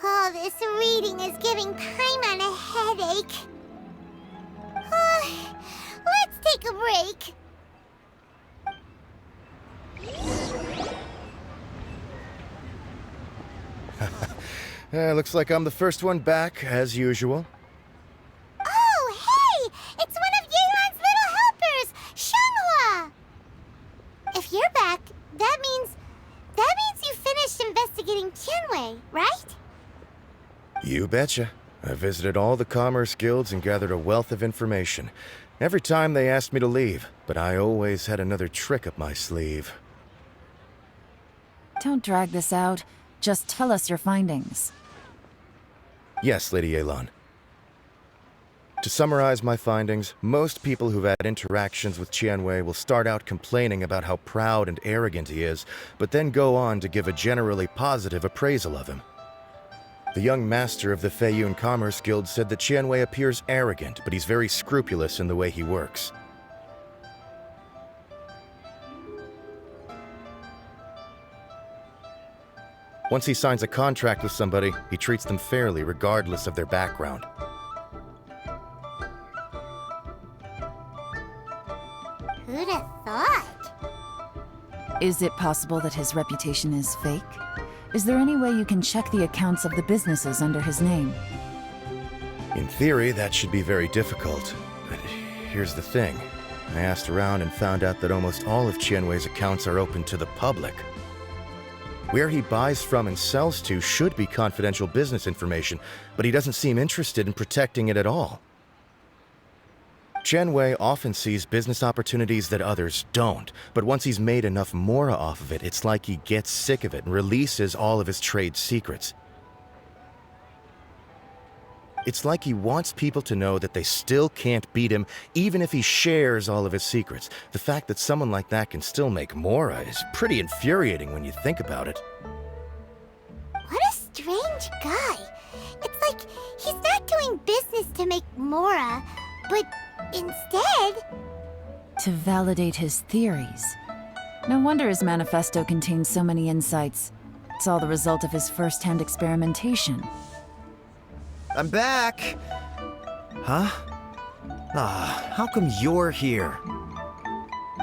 Speaker 14: Oh, this reading is giving Paimon a headache. Let's take a break.
Speaker 10: Looks like I'm the first one back, as usual.
Speaker 14: Oh, hey! It's one of Ye Lan's little helpers, Shenghua! If you're back, that means you finished investigating Tianwei, right?
Speaker 10: You betcha. I visited all the commerce guilds and gathered a wealth of information. Every time they asked me to leave, but I always had another trick up my sleeve.
Speaker 6: Don't drag this out. Just tell us your findings.
Speaker 10: Yes, Lady Ye Lan. To summarize my findings, most people who've had interactions with Tianwei will start out complaining about how proud and arrogant he is, but then go on to give a generally positive appraisal of him. The young master of the Feiyun Commerce Guild said that Tianwei appears arrogant, but he's very scrupulous in the way he works. Once he signs a contract with somebody, he treats them fairly regardless of their background.
Speaker 14: Who'd have thought?
Speaker 6: Is it possible that his reputation is fake? Is there any way you can check the accounts of the businesses under his name?
Speaker 10: In theory, that should be very difficult. But here's the thing. I asked around and found out that almost all of Tianwei's accounts are open to the public. Where he buys from and sells to should be confidential business information, but he doesn't seem interested in protecting it at all. Tianwei often sees business opportunities that others don't, but once he's made enough mora off of it, it's like he gets sick of it and releases all of his trade secrets. It's like he wants people to know that they still can't beat him, even if he shares all of his secrets. The fact that someone like that can still make mora is pretty infuriating when you think about it.
Speaker 14: What a strange guy. It's like he's not doing business to make mora, but instead...
Speaker 6: to validate his theories. No wonder his manifesto contains so many insights. It's all the result of his first-hand experimentation.
Speaker 8: I'm back! Huh? How come you're here?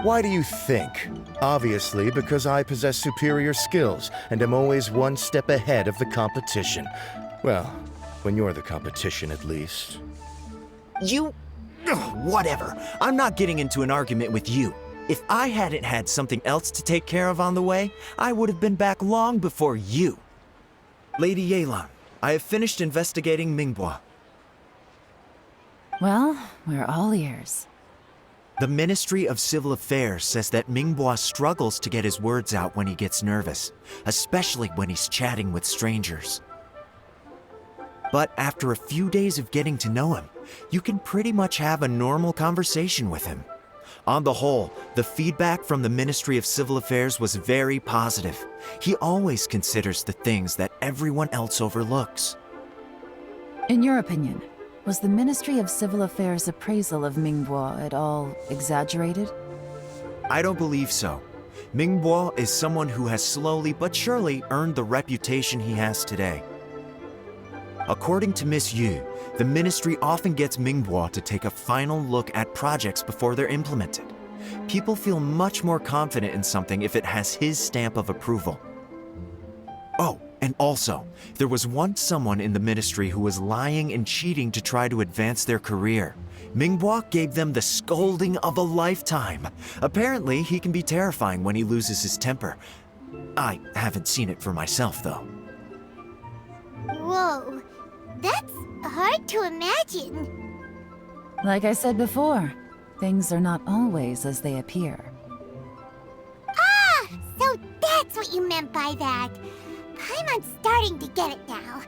Speaker 10: Why do you think? Obviously, because I possess superior skills and am always one step ahead of the competition. Well, When you're the competition, at least.
Speaker 8: You... Ugh, whatever. I'm not getting into an argument with you. If I hadn't had something else to take care of on the way, I would have been back long before you. Lady Ye Lan, I have finished investigating Mingbois.
Speaker 6: Well, we're all ears.
Speaker 8: The Ministry of Civil Affairs says that Mingbois struggles to get his words out when he gets nervous, especially when he's chatting with strangers. But after a few days of getting to know him, you can pretty much have a normal conversation with him. On the whole, the feedback from the Ministry of Civil Affairs was very positive. He always considers the things that everyone else overlooks.
Speaker 6: In your opinion, was the Ministry of Civil Affairs' appraisal of Mingbois at all exaggerated?
Speaker 8: I don't believe so. Mingbois is someone who has slowly but surely earned the reputation he has today. According to Miss Yu, the ministry often gets Mingbois to take a final look at projects before they're implemented. People feel much more confident in something if it has his stamp of approval. Oh, and also, there was once someone in the ministry who was lying and cheating to try to advance their career. Mingbois gave them the scolding of a lifetime. Apparently, he can be terrifying when he loses his temper. I haven't seen it for myself, though.
Speaker 14: Whoa, that's hard to imagine.
Speaker 6: Like I said before, things are not always as they appear.
Speaker 14: Ah, so that's what you meant by that. I'm starting to get it now.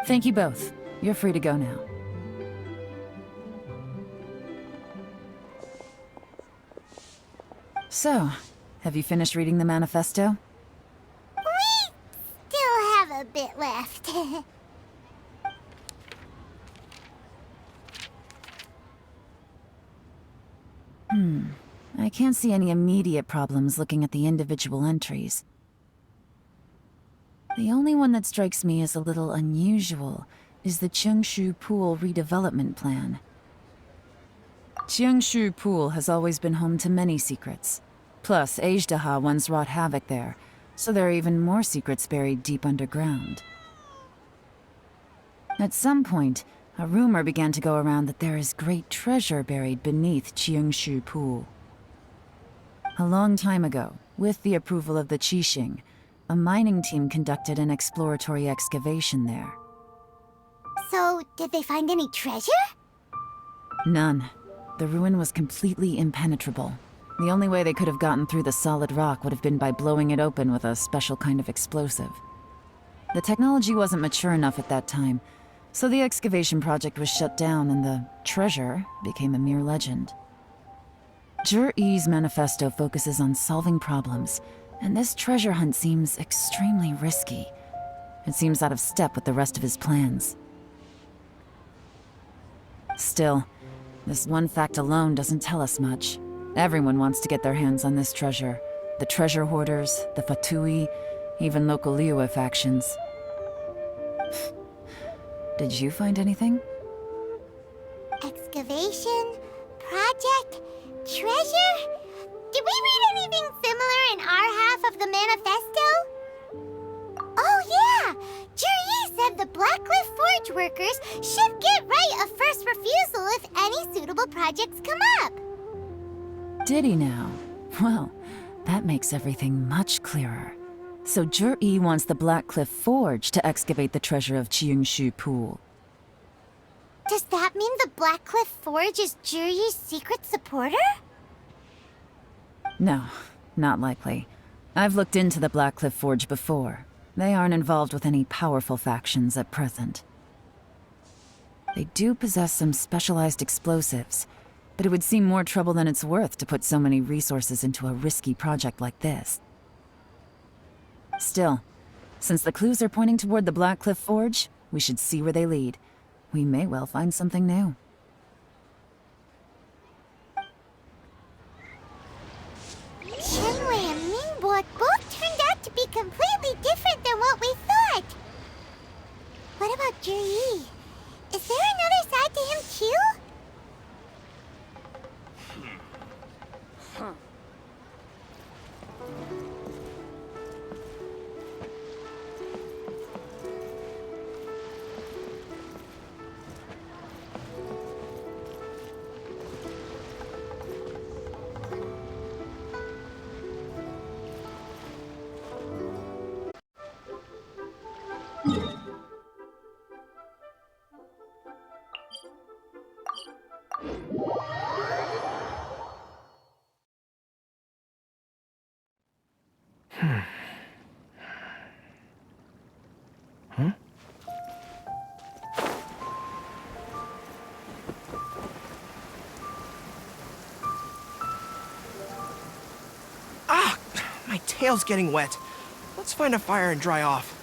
Speaker 6: Thank you both. You're free to go now. So, have you finished reading the manifesto?
Speaker 14: We still have a bit left.
Speaker 6: I can't see any immediate problems looking at the individual entries. The only one that strikes me as a little unusual is the Cheongshu Pool redevelopment plan. Cheongshu Pool has always been home to many secrets. Plus, Ajdaha once wrought havoc there, so there are even more secrets buried deep underground. At some point, a rumor began to go around that there is great treasure buried beneath Cheongshu Pool. A long time ago, with the approval of the Qixing, a mining team conducted an exploratory excavation there.
Speaker 14: So, did they find any treasure?
Speaker 6: None. The ruin was completely impenetrable. The only way they could have gotten through the solid rock would have been by blowing it open with a special kind of explosive. The technology wasn't mature enough at that time, so the excavation project was shut down and the treasure became a mere legend. Zhi-Yi's manifesto focuses on solving problems, and this treasure hunt seems extremely risky. It seems out of step with the rest of his plans. Still, this one fact alone doesn't tell us much. Everyone wants to get their hands on this treasure. The treasure hoarders, the Fatui, even local Liyue factions. Did you find anything?
Speaker 14: Excavation? Project? Treasure? Did we read anything similar in our half of the manifesto? Oh yeah! Zhi-Yi said the Blackcliff Forge workers should get right of first refusal if any suitable projects come up.
Speaker 6: Did he now? Well, that makes everything much clearer. So Zhi-Yi wants the Blackcliff Forge to excavate the treasure of Cheongshu Pool.
Speaker 14: Does that mean the Blackcliff Forge is Zhi-Yi's secret supporter?
Speaker 6: No, not likely. I've looked into the Blackcliff Forge before. They aren't involved with any powerful factions at present. They do possess some specialized explosives, but it would seem more trouble than it's worth to put so many resources into a risky project like this. Still, since the clues are pointing toward the Blackcliff Forge, we should see where they lead. We may well find something new.
Speaker 14: Shenwei and Mingbo both turned out to be completely different than what we thought. What about Zhi-Yi? Is there another side to him too?
Speaker 15: Ah! My tail's getting wet. Let's find a fire and dry off.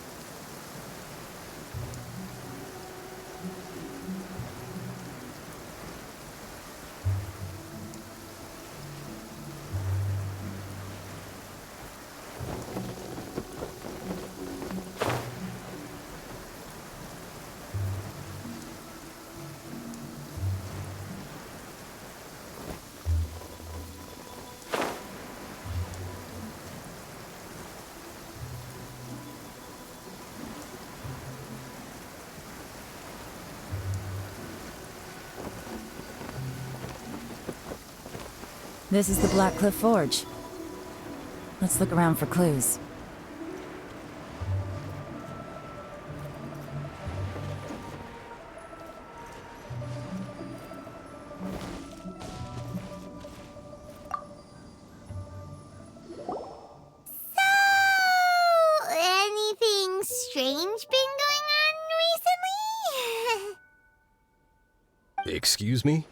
Speaker 6: This is the Blackcliff Forge. Let's look around for clues.
Speaker 14: Anything strange been going on recently?
Speaker 16: Excuse me?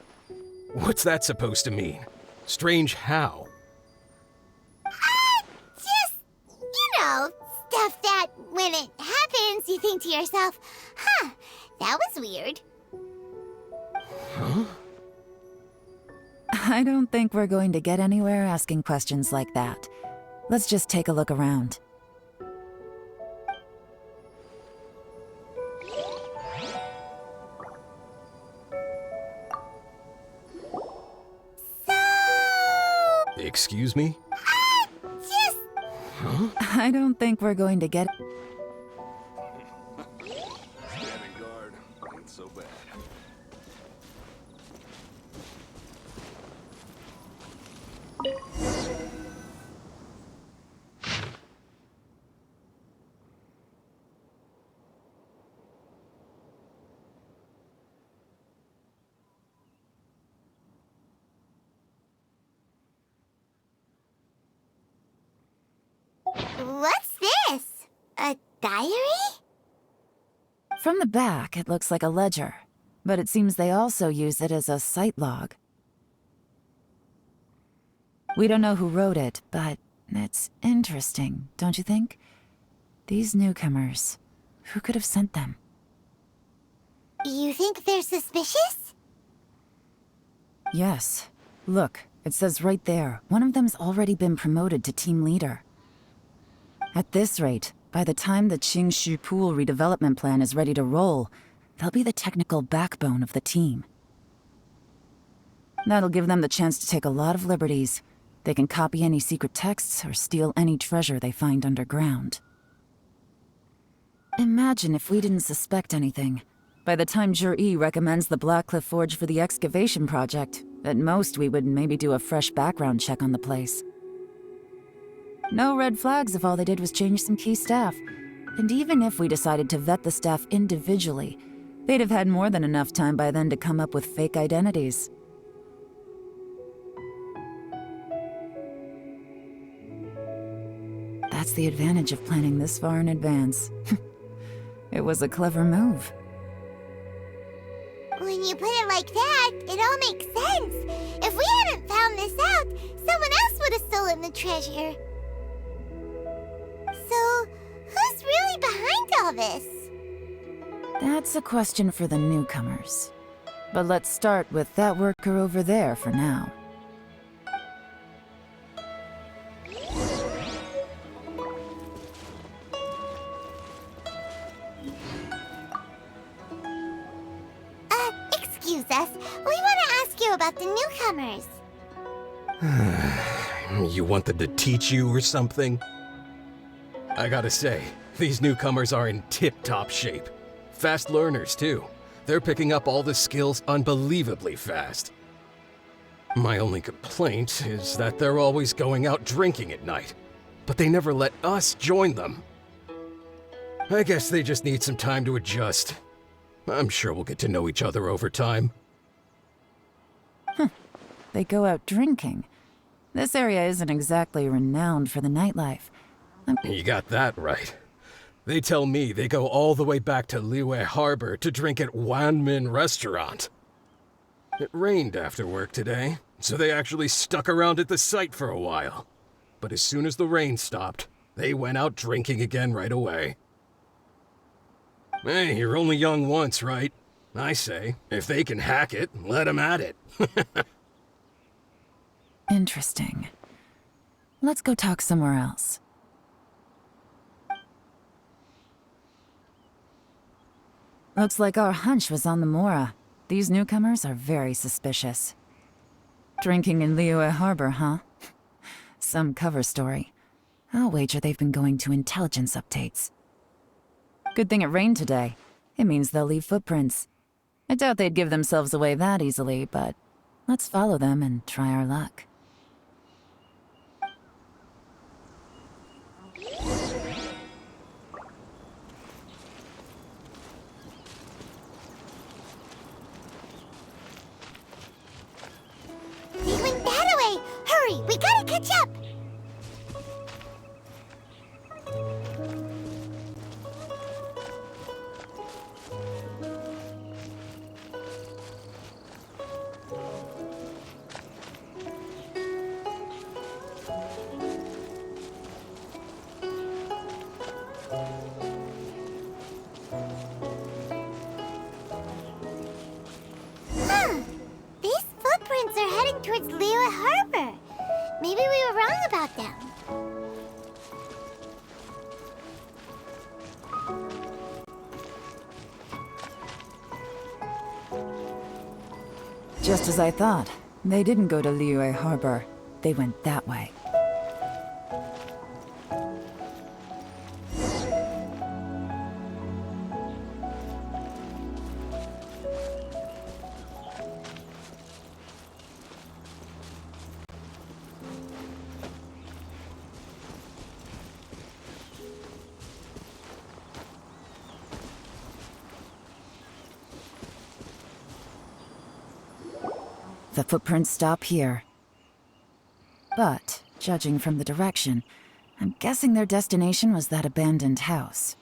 Speaker 16: What's that supposed to mean? Strange how?
Speaker 14: Just, stuff that when it happens, you think to yourself, huh, that was weird.
Speaker 16: Huh?
Speaker 6: I don't think we're going to get anywhere asking questions like that. Let's just take a look around.
Speaker 16: Excuse me?
Speaker 14: Just...
Speaker 16: Huh?
Speaker 6: I don't think we're going to get...
Speaker 17: Standing guard ain't so bad.
Speaker 14: What's this? A diary?
Speaker 6: From the back, it looks like a ledger, but it seems they also use it as a site log. We don't know who wrote it, but it's interesting, don't you think? These newcomers, who could have sent them?
Speaker 14: You think they're suspicious?
Speaker 6: Yes. Look, it says right there, one of them's already been promoted to team leader. At this rate, by the time the Qingshu Pool redevelopment plan is ready to roll, they'll be the technical backbone of the team. That'll give them the chance to take a lot of liberties. They can copy any secret texts or steal any treasure they find underground. Imagine if we didn't suspect anything. By the time Jur-E recommends the Blackcliff Forge for the excavation project, at most we would maybe do a fresh background check on the place. No red flags if all they did was change some key staff. And even if we decided to vet the staff individually, they'd have had more than enough time by then to come up with fake identities. That's the advantage of planning this far in advance. It was a clever move.
Speaker 14: When you put it like that, it all makes sense. If we hadn't found this out, someone else would have stolen the treasure. So, who's really behind all this?
Speaker 6: That's a question for the newcomers. But let's start with that worker over there for now.
Speaker 14: Excuse us. We want to ask you about the newcomers.
Speaker 16: You want them to teach you or something? I gotta say, these newcomers are in tip-top shape. Fast learners, too. They're picking up all the skills unbelievably fast. My only complaint is that they're always going out drinking at night, but they never let us join them. I guess they just need some time to adjust. I'm sure we'll get to know each other over time.
Speaker 6: They go out drinking. This area isn't exactly renowned for the nightlife.
Speaker 16: You got that right. They tell me they go all the way back to Liyue Harbor to drink at Wanmin Restaurant. It rained after work today, so they actually stuck around at the site for a while. But as soon as the rain stopped, they went out drinking again right away. Hey, you're only young once, right? I say, if they can hack it, let 'em at it.
Speaker 6: Interesting. Let's go talk somewhere else. Looks like our hunch was on the Mora. These newcomers are very suspicious. Drinking in Liyue Harbor, huh? Some cover story. I'll wager they've been going to intelligence updates. Good thing it rained today. It means they'll leave footprints. I doubt they'd give themselves away that easily, but let's follow them and try our luck.
Speaker 2: They went that way! Hurry, we gotta catch up! These footprints are heading towards Liyue Harbor. Maybe we were wrong about them.
Speaker 6: Just as I thought. They didn't go to Liyue Harbor. They went that way. The footprints stop here. But, judging from the direction, I'm guessing their destination was that abandoned house.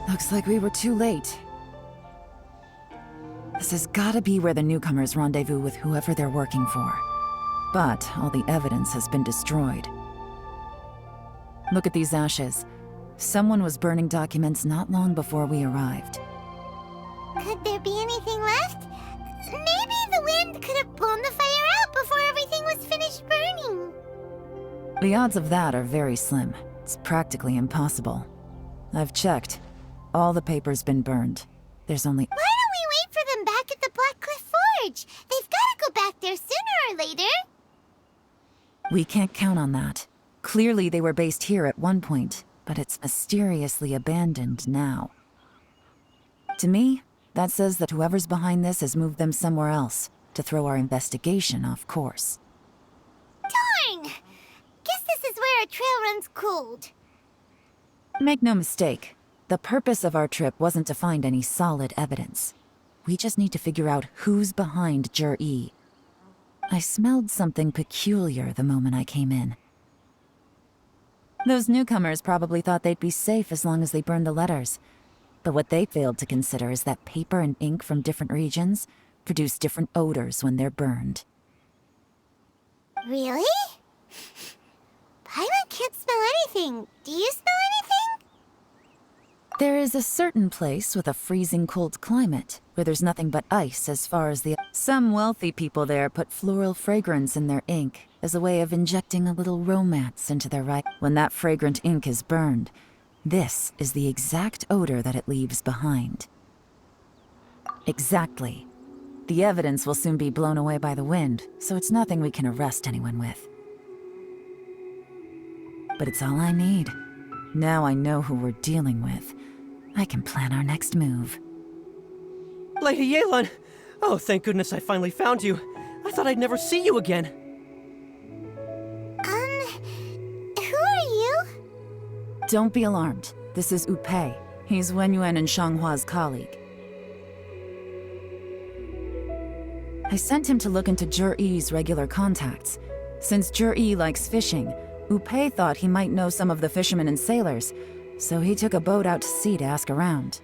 Speaker 6: Looks like we were too late. This has gotta be where the newcomers rendezvous with whoever they're working for. But all the evidence has been destroyed. Look at these ashes. Someone was burning documents not long before we arrived.
Speaker 2: Could there be anything left? Maybe the wind could have blown the fire out before everything was finished burning.
Speaker 6: The odds of that are very slim. It's practically impossible. I've checked. All the paper's been burned. There's only...
Speaker 14: Why don't we wait for them back at the Black Cliff Forge? They've got to go back there sooner or later.
Speaker 6: We can't count on that. Clearly they were based here at one point, but it's mysteriously abandoned now. To me, that says that whoever's behind this has moved them somewhere else to throw our investigation off course.
Speaker 14: Darn! Guess this is where a trail runs cold.
Speaker 6: Make no mistake, the purpose of our trip wasn't to find any solid evidence. We just need to figure out who's behind Jur-E. I smelled something peculiar the moment I came in. Those newcomers probably thought they'd be safe as long as they burned the letters. But what they failed to consider is that paper and ink from different regions produce different odors when they're burned.
Speaker 14: Really? Paimon can't smell anything. Do you smell anything?
Speaker 6: There is a certain place with a freezing cold climate where there's nothing but ice as far as the... Some wealthy people there put floral fragrance in their ink as a way of injecting a little romance into their right. When that fragrant ink is burned, this is the exact odor that it leaves behind. Exactly. The evidence will soon be blown away by the wind, so it's nothing we can arrest anyone with. But it's all I need. Now I know who we're dealing with. I can plan our next move.
Speaker 12: Lady Ye Lan! Oh, thank goodness I finally found you. I thought I'd never see you again.
Speaker 14: Who are you?
Speaker 6: Don't be alarmed. This is Upei. He's Wenyuan and Shanghua's colleague. I sent him to look into Jur-E's regular contacts. Since Jur-E likes fishing, Upei thought he might know some of the fishermen and sailors, so he took a boat out to sea to ask around.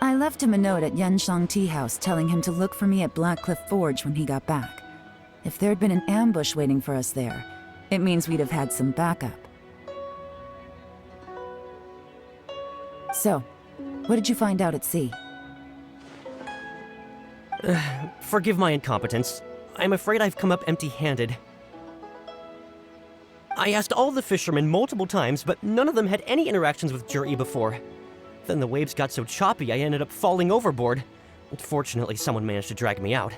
Speaker 6: I left him a note at Yanshang Tea House telling him to look for me at Black Cliff Forge when he got back. If there'd been an ambush waiting for us there, it means we'd have had some backup. So, what did you find out at sea?
Speaker 12: Forgive my incompetence. I'm afraid I've come up empty-handed. I asked all the fishermen multiple times, but none of them had any interactions with Jur-E before. Then the waves got so choppy I ended up falling overboard. Fortunately, someone managed to drag me out.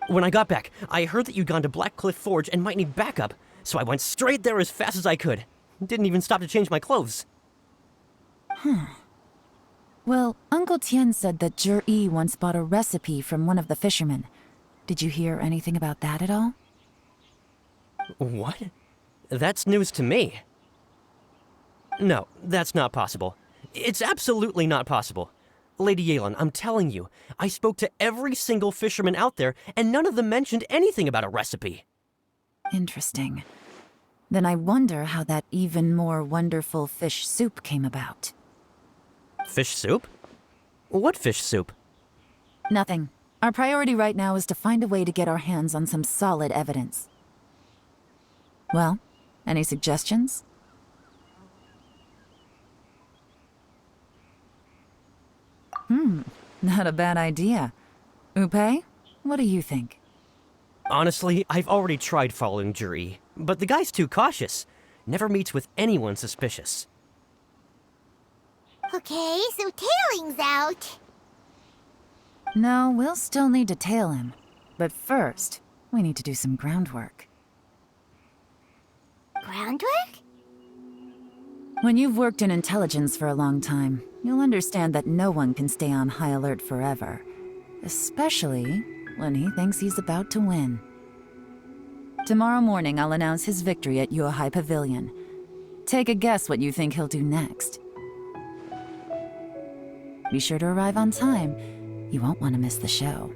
Speaker 12: When I got back, I heard that you'd gone to Black Cliff Forge and might need backup, so I went straight there as fast as I could. Didn't even stop to change my clothes.
Speaker 6: Well, Uncle Tian said that Jur-E once bought a recipe from one of the fishermen. Did you hear anything about that at all?
Speaker 12: What? That's news to me. No, that's not possible. It's absolutely not possible. Lady Ye Lan, I'm telling you, I spoke to every single fisherman out there, and none of them mentioned anything about a recipe.
Speaker 6: Interesting. Then I wonder how that even more wonderful fish soup came about.
Speaker 12: Fish soup? What fish soup?
Speaker 6: Nothing. Our priority right now is to find a way to get our hands on some solid evidence. Well, any suggestions? Not a bad idea. Upei, what do you think?
Speaker 12: Honestly, I've already tried following Jur-E, but the guy's too cautious. Never meets with anyone suspicious.
Speaker 14: Okay, so tailing's out.
Speaker 6: No, we'll still need to tail him. But first, we need to do some groundwork.
Speaker 14: Groundwork?
Speaker 6: When you've worked in intelligence for a long time, you'll understand that no one can stay on high alert forever. Especially when he thinks he's about to win. Tomorrow morning, I'll announce his victory at Yuehai Pavilion. Take a guess what you think he'll do next. Be sure to arrive on time. You won't want to miss the show.